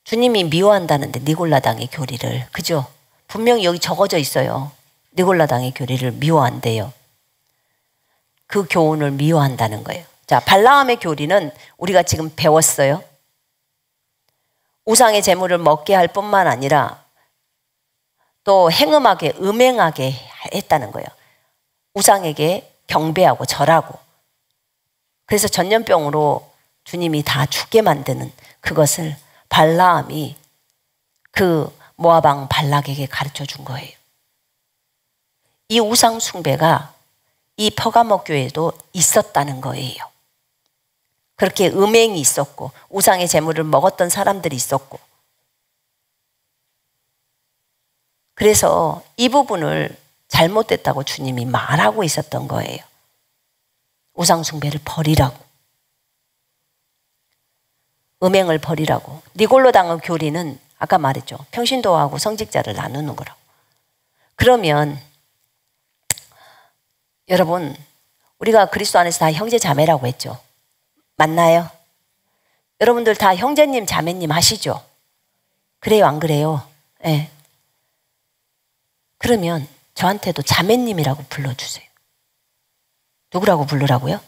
A: 주님이 미워한다는데 니골라당의 교리를, 그죠? 분명히 여기 적어져 있어요. 니골라당의 교리를 미워한대요. 그 교훈을 미워한다는 거예요. 자, 발라함의 교리는 우리가 지금 배웠어요. 우상의 제물을 먹게 할 뿐만 아니라 또 행음하게, 음행하게 했다는 거예요. 우상에게 경배하고 절하고. 그래서 전염병으로 주님이 다 죽게 만드는 그것을 발라함이 그 모압 왕 발락에게 가르쳐 준 거예요. 이 우상 숭배가 이 퍼가모 교회에도 있었다는 거예요. 그렇게 음행이 있었고 우상의 제물을 먹었던 사람들이 있었고, 그래서 이 부분을 잘못됐다고 주님이 말하고 있었던 거예요. 우상 숭배를 버리라고, 음행을 버리라고. 니골라당의 교리는 아까 말했죠. 평신도하고 성직자를 나누는 거라고. 그러면 여러분, 우리가 그리스도 안에서 다 형제 자매라고 했죠. 맞나요? 여러분들 다 형제님 자매님 하시죠? 그래요, 안 그래요? 네. 그러면 저한테도 자매님이라고 불러주세요. 누구라고 부르라고요?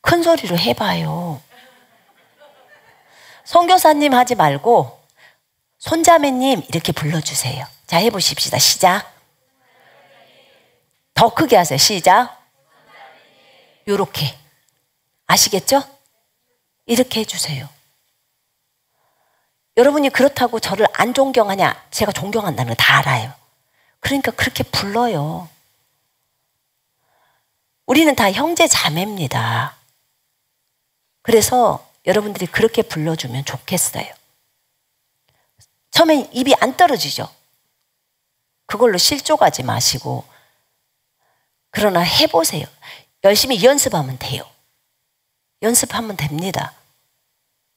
A: 큰 소리로 해봐요. 선교사님 하지 말고 손자매님 이렇게 불러주세요. 자, 해보십시다. 시작. 더 크게 하세요. 시작. 요렇게. 아시겠죠? 이렇게 해주세요. 여러분이 그렇다고 저를 안 존경하냐? 제가 존경한다는 거 다 알아요. 그러니까 그렇게 불러요. 우리는 다 형제 자매입니다. 그래서 여러분들이 그렇게 불러주면 좋겠어요. 처음엔 입이 안 떨어지죠. 그걸로 실족하지 마시고, 그러나 해보세요. 열심히 연습하면 돼요. 연습하면 됩니다.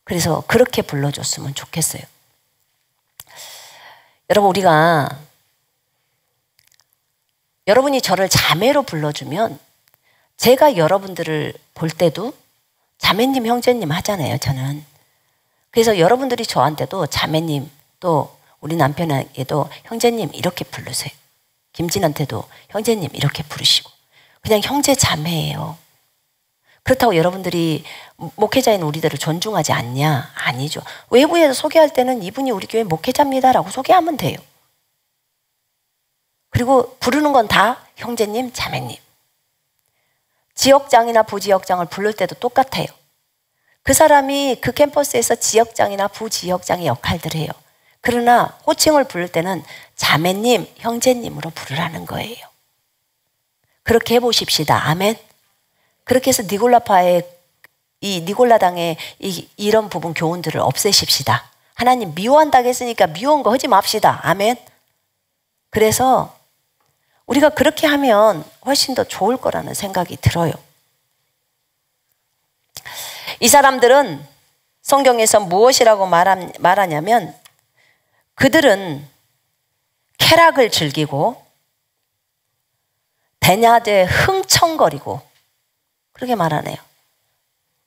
A: 그래서 그렇게 불러줬으면 좋겠어요. 여러분, 우리가 여러분이 저를 자매로 불러주면 제가 여러분들을 볼 때도 자매님, 형제님 하잖아요, 저는. 그래서 여러분들이 저한테도 자매님, 또 우리 남편에게도 형제님 이렇게 부르세요. 김진한테도 형제님 이렇게 부르시고. 그냥 형제 자매예요. 그렇다고 여러분들이 목회자인 우리들을 존중하지 않냐? 아니죠. 외부에서 소개할 때는 이분이 우리 교회 목회자입니다라고 소개하면 돼요. 그리고 부르는 건 다 형제님, 자매님. 지역장이나 부지역장을 부를 때도 똑같아요. 그 사람이 그 캠퍼스에서 지역장이나 부지역장의 역할들을 해요. 그러나 호칭을 부를 때는 자매님, 형제님으로 부르라는 거예요. 그렇게 해보십시다. 아멘. 그렇게 해서 니골라당의 이런 부분 교훈들을 없애십시다. 하나님 미워한다고 했으니까 미워한 거 하지 맙시다. 아멘. 그래서 우리가 그렇게 하면 훨씬 더 좋을 거라는 생각이 들어요. 이 사람들은 성경에서 무엇이라고 말하냐면, 그들은 쾌락을 즐기고 대낮에 흥청거리고, 그렇게 말하네요.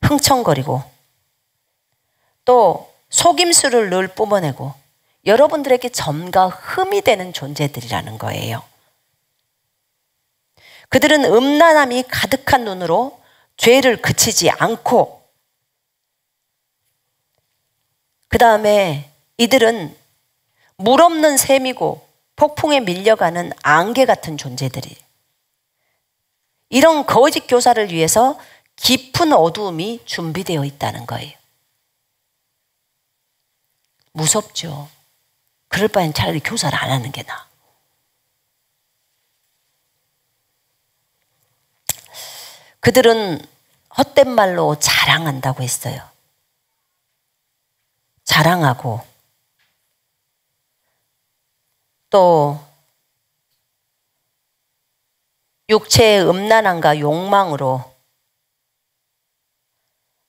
A: 흥청거리고 또 속임수를 늘 뿜어내고 여러분들에게 점과 흠이 되는 존재들이라는 거예요. 그들은 음란함이 가득한 눈으로 죄를 그치지 않고, 그 다음에 이들은 물 없는 샘이고 폭풍에 밀려가는 안개 같은 존재들이. 이런 거짓 교사를 위해서 깊은 어두움이 준비되어 있다는 거예요. 무섭죠. 그럴 바엔 차라리 교사를 안 하는 게 나아. 그들은 헛된 말로 자랑한다고 했어요. 자랑하고 또 육체의 음란함과 욕망으로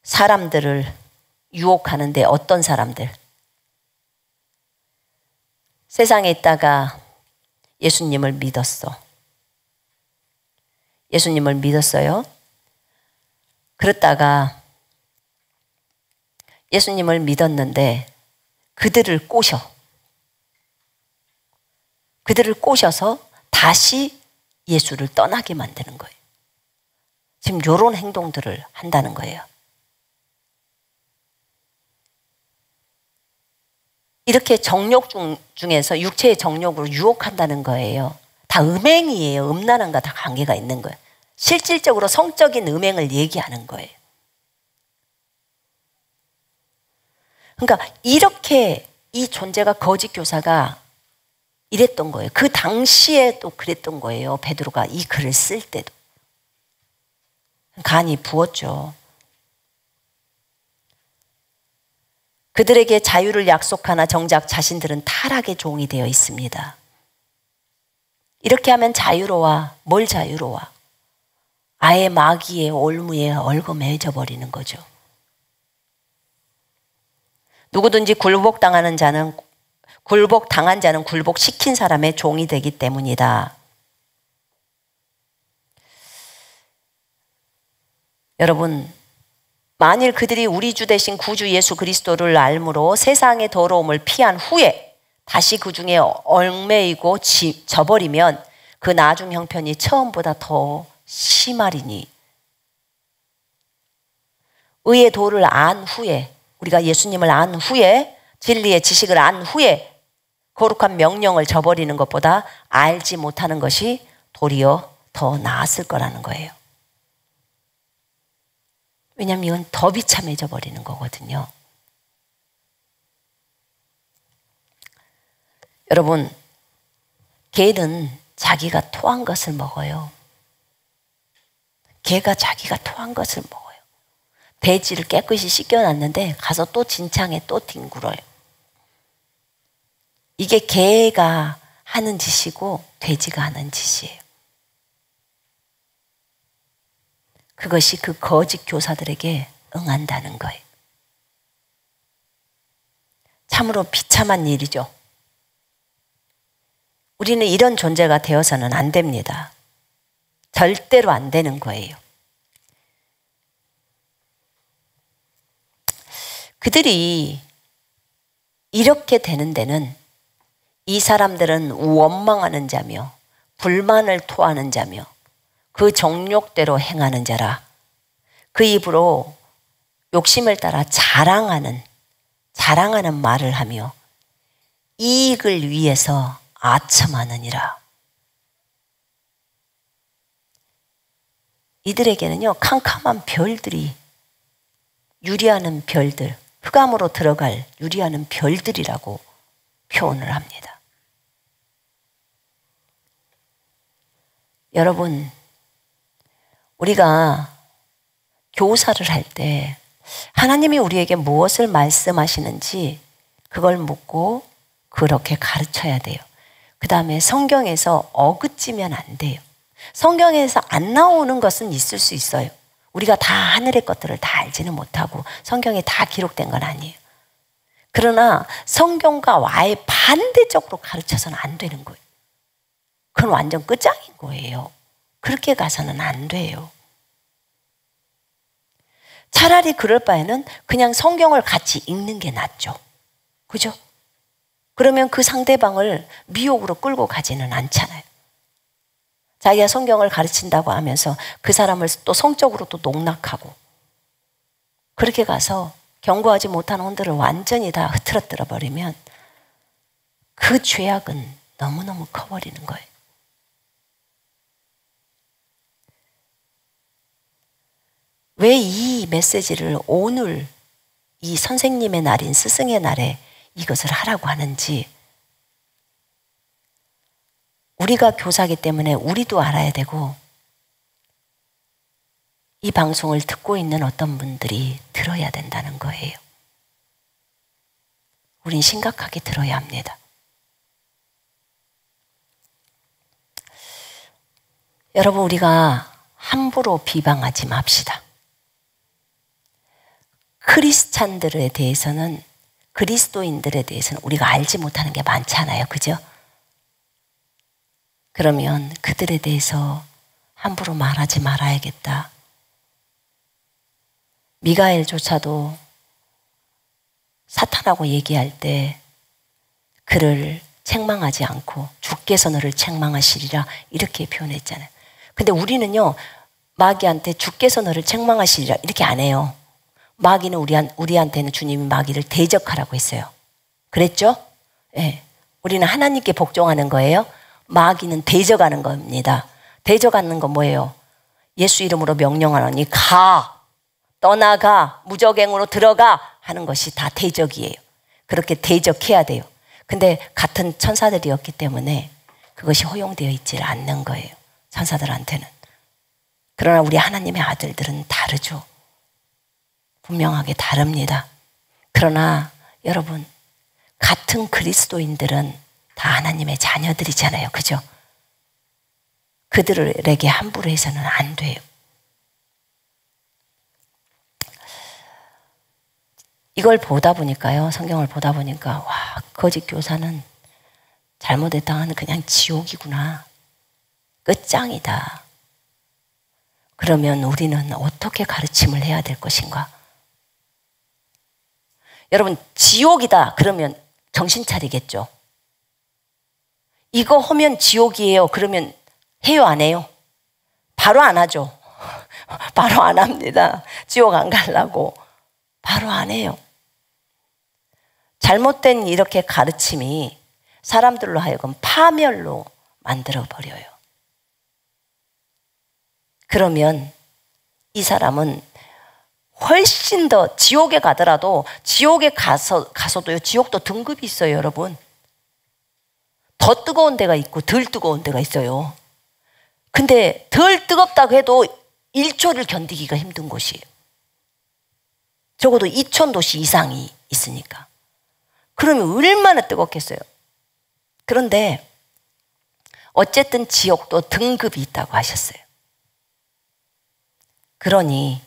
A: 사람들을 유혹하는데, 어떤 사람들? 세상에 있다가 예수님을 믿었어. 예수님을 믿었어요. 그랬다가 예수님을 믿었는데 그들을 꼬셔서 다시 예수를 떠나게 만드는 거예요. 지금 이런 행동들을 한다는 거예요. 이렇게 정욕 중에서 육체의 정욕으로 유혹한다는 거예요. 다 음행이에요. 음란함과 다 관계가 있는 거예요. 실질적으로 성적인 음행을 얘기하는 거예요. 그러니까 이렇게 이 존재가, 거짓 교사가 이랬던 거예요. 그 당시에도 그랬던 거예요. 베드로가 이 글을 쓸 때도. 간이 부었죠. 그들에게 자유를 약속하나 정작 자신들은 타락의 종이 되어 있습니다. 이렇게 하면 자유로워. 뭘 자유로워? 아예 마귀의 올무에 얽어매져 버리는 거죠. 누구든지 굴복당한 자는 굴복시킨 사람의 종이 되기 때문이다. 여러분, 만일 그들이 우리 주 대신 구주 예수 그리스도를 알므로 세상의 더러움을 피한 후에 다시 그 중에 얽매이고 져버리면 그 나중 형편이 처음보다 더 심하리니, 의의 도를 안 후에, 우리가 예수님을 안 후에, 진리의 지식을 안 후에 거룩한 명령을 저버리는 것보다 알지 못하는 것이 도리어 더 나았을 거라는 거예요. 왜냐하면 이건 더 비참해져 버리는 거거든요. 여러분, 개는 자기가 토한 것을 먹어요. 개가 자기가 토한 것을 먹어요. 배지를 깨끗이 씻겨놨는데 가서 또 진창에 또 뒹굴어요. 이게 개가 하는 짓이고 돼지가 하는 짓이에요. 그것이 그 거짓 교사들에게 응한다는 거예요. 참으로 비참한 일이죠. 우리는 이런 존재가 되어서는 안 됩니다. 절대로 안 되는 거예요. 그들이 이렇게 되는 데는 이 사람들은 원망하는 자며 불만을 토하는 자며 그 정욕대로 행하는 자라. 그 입으로 욕심을 따라 자랑하는 말을 하며 이익을 위해서 아첨하느니라. 이들에게는요, 캄캄한 별들이, 유리하는 별들, 흑암으로 들어갈 유리하는 별들이라고 표현을 합니다. 여러분, 우리가 교사를 할 때 하나님이 우리에게 무엇을 말씀하시는지 그걸 묻고 그렇게 가르쳐야 돼요. 그 다음에 성경에서 어긋지면 안 돼요. 성경에서 안 나오는 것은 있을 수 있어요. 우리가 다 하늘의 것들을 다 알지는 못하고 성경에 다 기록된 건 아니에요. 그러나 성경과 아예 반대적으로 가르쳐서는 안 되는 거예요. 그건 완전 끝장인 거예요. 그렇게 가서는 안 돼요. 차라리 그럴 바에는 그냥 성경을 같이 읽는 게 낫죠. 그죠? 그러면 그 상대방을 미혹으로 끌고 가지는 않잖아요. 자기가 성경을 가르친다고 하면서 그 사람을 또 성적으로 또 농락하고, 그렇게 가서 경고하지 못한 혼들을 완전히 다 흐트러뜨려 버리면 그 죄악은 너무너무 커버리는 거예요. 왜 이 메시지를 오늘 이 선생님의 날인 스승의 날에 이것을 하라고 하는지 우리가 교사이기 때문에 우리도 알아야 되고 이 방송을 듣고 있는 어떤 분들이 들어야 된다는 거예요. 우린 심각하게 들어야 합니다. 여러분, 우리가 함부로 비방하지 맙시다. 크리스찬들에 대해서는, 그리스도인들에 대해서는 우리가 알지 못하는 게 많잖아요. 그죠? 그러면 그들에 대해서 함부로 말하지 말아야겠다. 미가엘조차도 사탄하고 얘기할 때 그를 책망하지 않고 주께서 너를 책망하시리라 이렇게 표현했잖아요. 근데 우리는요, 마귀한테 주께서 너를 책망하시리라 이렇게 안 해요. 마귀는 우리한테는 주님이 마귀를 대적하라고 했어요. 그랬죠? 네. 우리는 하나님께 복종하는 거예요. 마귀는 대적하는 겁니다. 대적하는 건 뭐예요? 예수 이름으로 명령하노니 가, 떠나가, 무적행으로 들어가 하는 것이 다 대적이에요. 그렇게 대적해야 돼요. 근데 같은 천사들이었기 때문에 그것이 허용되어 있지 않는 거예요. 천사들한테는. 그러나 우리 하나님의 아들들은 다르죠. 분명하게 다릅니다. 그러나 여러분, 같은 그리스도인들은 다 하나님의 자녀들이잖아요. 그죠? 그들에게 함부로 해서는 안 돼요. 이걸 보다 보니까요, 성경을 보다 보니까 와, 거짓 교사는 잘못했다가는 그냥 지옥이구나. 끝장이다. 그러면 우리는 어떻게 가르침을 해야 될 것인가? 여러분, 지옥이다 그러면 정신 차리겠죠? 이거 하면 지옥이에요 그러면 해요 안 해요? 바로 안 하죠. 바로 안 합니다. 지옥 안 가려고 바로 안 해요. 잘못된 이렇게 가르침이 사람들로 하여금 파멸로 만들어버려요. 그러면 이 사람은 훨씬 더 지옥에 가더라도 지옥에 가서도요, 지옥도 등급이 있어요, 여러분. 더 뜨거운 데가 있고 덜 뜨거운 데가 있어요. 근데 덜 뜨겁다고 해도 1초를 견디기가 힘든 곳이에요. 적어도 2000도씨 이상이 있으니까. 그러면 얼마나 뜨겁겠어요. 그런데 어쨌든 지옥도 등급이 있다고 하셨어요. 그러니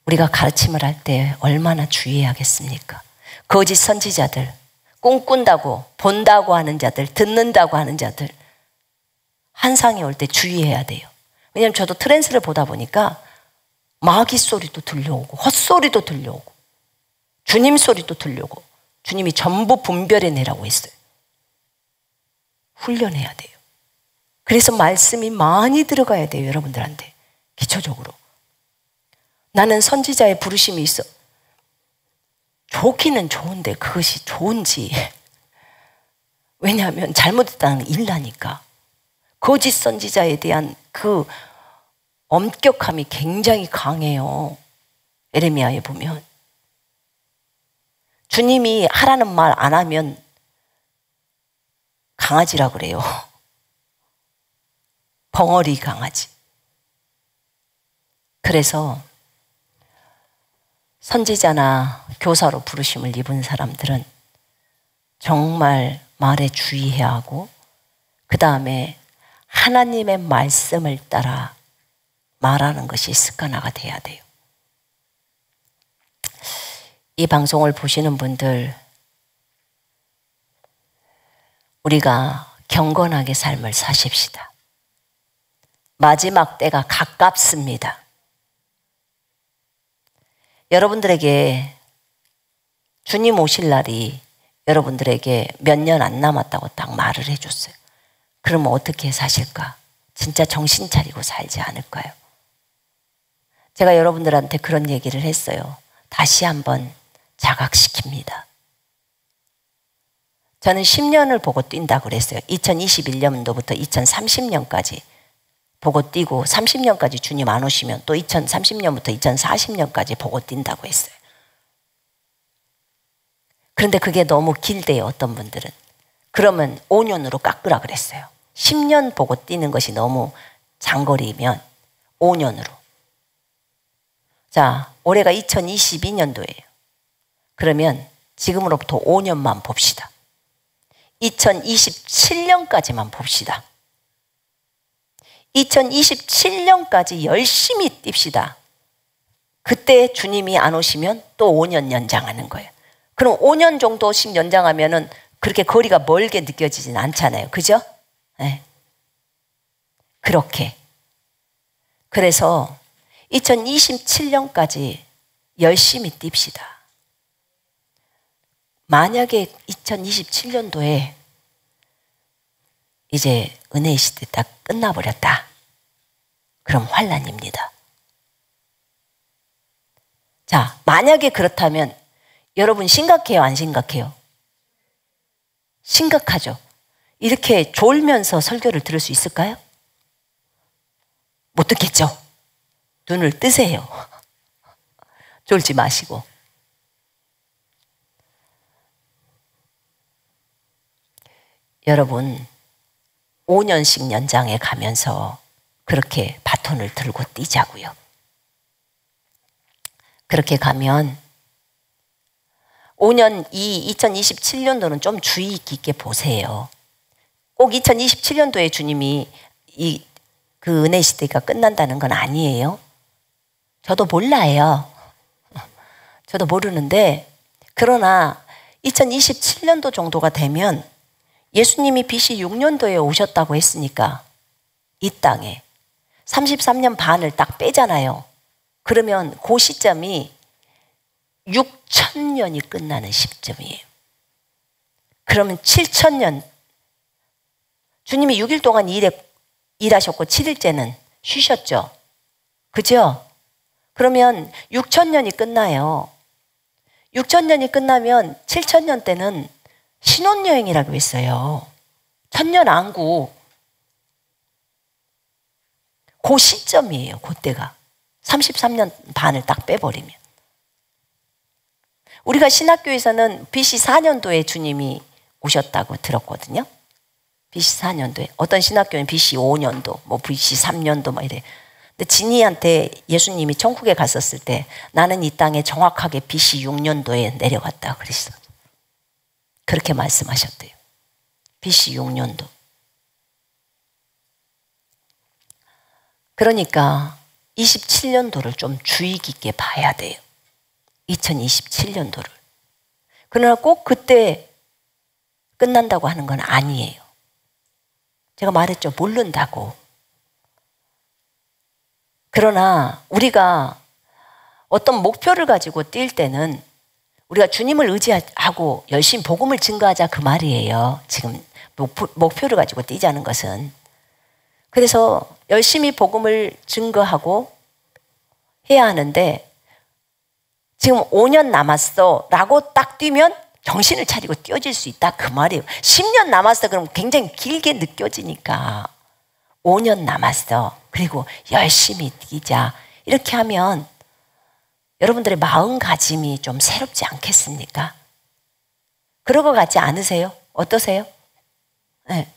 A: 우리가 가르침을 할 때 얼마나 주의해야겠습니까? 거짓 선지자들, 꿈꾼다고, 본다고 하는 자들, 듣는다고 하는 자들, 한상이 올 때 주의해야 돼요. 왜냐하면 저도 트랜스를 보다 보니까 마귀 소리도 들려오고 헛소리도 들려오고 주님 소리도 들려오고 주님이 전부 분별해내라고 했어요. 훈련해야 돼요. 그래서 말씀이 많이 들어가야 돼요, 여러분들한테. 기초적으로. 나는 선지자의 부르심이 있어. 좋기는 좋은데 그것이 좋은지. 왜냐하면 잘못했다는 일나니까. 거짓 선지자에 대한 그 엄격함이 굉장히 강해요. 에레미야에 보면. 주님이 하라는 말 안 하면 강아지라 그래요. 벙어리 강아지. 그래서 선지자나 교사로 부르심을 입은 사람들은 정말 말에 주의해야 하고, 그 다음에 하나님의 말씀을 따라 말하는 것이 습관화가 돼야 돼요. 이 방송을 보시는 분들, 우리가 경건하게 삶을 사십시다. 마지막 때가 가깝습니다. 여러분들에게 주님 오실 날이 여러분들에게 몇 년 안 남았다고 딱 말을 해줬어요. 그러면 어떻게 사실까? 진짜 정신 차리고 살지 않을까요? 제가 여러분들한테 그런 얘기를 했어요. 다시 한번 자각시킵니다. 저는 10년을 보고 뛴다고 그랬어요. 2021년도부터 2030년까지 보고 뛰고 30년까지 주님 안 오시면 또 2030년부터 2040년까지 보고 뛴다고 했어요. 그런데 그게 너무 길대요, 어떤 분들은. 그러면 5년으로 깎으라 그랬어요. 10년 보고 뛰는 것이 너무 장거리면 5년으로. 자, 올해가 2022년도예요. 그러면 지금으로부터 5년만 봅시다. 2027년까지만 봅시다. 2027년까지 열심히 뜁시다. 그때 주님이 안 오시면 또 5년 연장하는 거예요. 그럼 5년 정도씩 연장하면은 그렇게 거리가 멀게 느껴지진 않잖아요. 그죠? 네. 그렇게. 그래서 2027년까지 열심히 뜁시다. 만약에 2027년도에 이제 은혜의 시대 딱 끝나버렸다. 그럼 환난입니다. 자, 만약에 그렇다면 여러분 심각해요, 안 심각해요? 심각하죠. 이렇게 졸면서 설교를 들을 수 있을까요? 못 듣겠죠. 눈을 뜨세요. 졸지 마시고. 여러분 5년씩 연장해 가면서 그렇게 바톤을 들고 뛰자고요. 그렇게 가면 5년, 2027년도는 좀 주의 깊게 보세요. 꼭 2027년도에 주님이 그 은혜 시대가 끝난다는 건 아니에요. 저도 몰라요. 저도 모르는데, 그러나 2027년도 정도가 되면 예수님이 BC 6년도에 오셨다고 했으니까 이 땅에 33년 반을 딱 빼잖아요. 그러면 그 시점이 6,000년이 끝나는 시점이에요. 그러면 7,000년, 주님이 6일 동안 일하셨고 7일째는 쉬셨죠. 그죠? 그러면 6,000년이 끝나요. 6,000년이 끝나면 7,000년 때는 신혼여행이라고 했어요. 천년왕국. 그 시점이에요. 그때가. 33년 반을 딱 빼버리면. 우리가 신학교에서는 BC 4년도에 주님이 오셨다고 들었거든요. BC 4년도에. 어떤 신학교는 BC 5년도, 뭐 BC 3년도 뭐 이래. 근데 진이한테 예수님이 천국에 갔었을 때 나는 이 땅에 정확하게 BC 6년도에 내려갔다 그랬어. 그렇게 말씀하셨대요. BC 6년도. 그러니까 27년도를 좀 주의 깊게 봐야 돼요. 2027년도를. 그러나 꼭 그때 끝난다고 하는 건 아니에요. 제가 말했죠. 모른다고. 그러나 우리가 어떤 목표를 가지고 뛸 때는 우리가 주님을 의지하고 열심히 복음을 증거하자 그 말이에요. 지금 목표를 가지고 뛰자는 것은. 그래서 열심히 복음을 증거하고 해야 하는데 지금 5년 남았어 라고 딱 뛰면 정신을 차리고 뛰어질 수 있다 그 말이에요. 10년 남았어 그럼 굉장히 길게 느껴지니까 5년 남았어. 그리고 열심히 뛰자. 이렇게 하면 여러분들의 마음가짐이 좀 새롭지 않겠습니까? 그럴 것 같지 않으세요? 어떠세요? 네.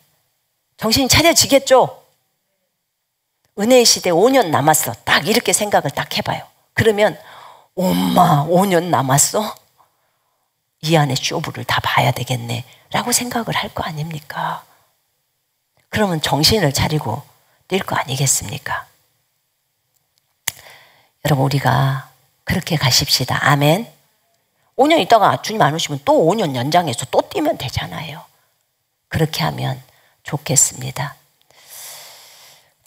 A: 정신이 차려지겠죠? 은혜의 시대 5년 남았어. 딱 이렇게 생각을 딱 해봐요. 그러면 엄마 5년 남았어? 이 안에 쇼부를 다 봐야 되겠네 라고 생각을 할 거 아닙니까? 그러면 정신을 차리고 뛸 거 아니겠습니까? 여러분 우리가 그렇게 가십시다. 아멘. 5년 있다가 주님 안 오시면 또 5년 연장해서 또 뛰면 되잖아요. 그렇게 하면 좋겠습니다.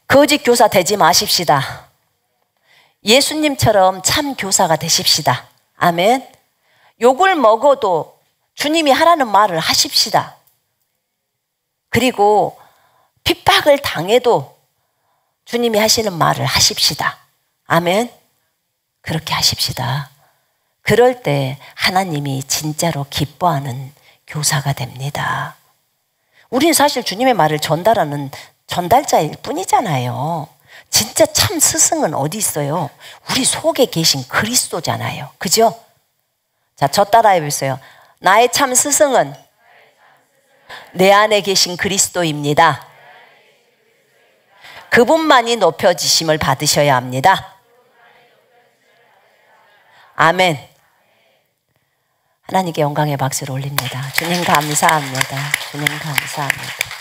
A: 거짓 교사 되지 마십시다. 예수님처럼 참 교사가 되십시다. 아멘. 욕을 먹어도 주님이 하라는 말을 하십시다. 그리고 핍박을 당해도 주님이 하시는 말을 하십시다. 아멘. 그렇게 하십시다. 그럴 때 하나님이 진짜로 기뻐하는 교사가 됩니다. 우리는 사실 주님의 말을 전달하는 전달자일 뿐이잖아요. 진짜 참 스승은 어디 있어요? 우리 속에 계신 그리스도잖아요. 그죠? 자, 저 따라해 보세요. 나의 참 스승은 내 안에 계신 그리스도입니다. 그분만이 높여지심을 받으셔야 합니다. 아멘. 하나님께 영광의 박수를 올립니다. 주님 감사합니다. 주님 감사합니다.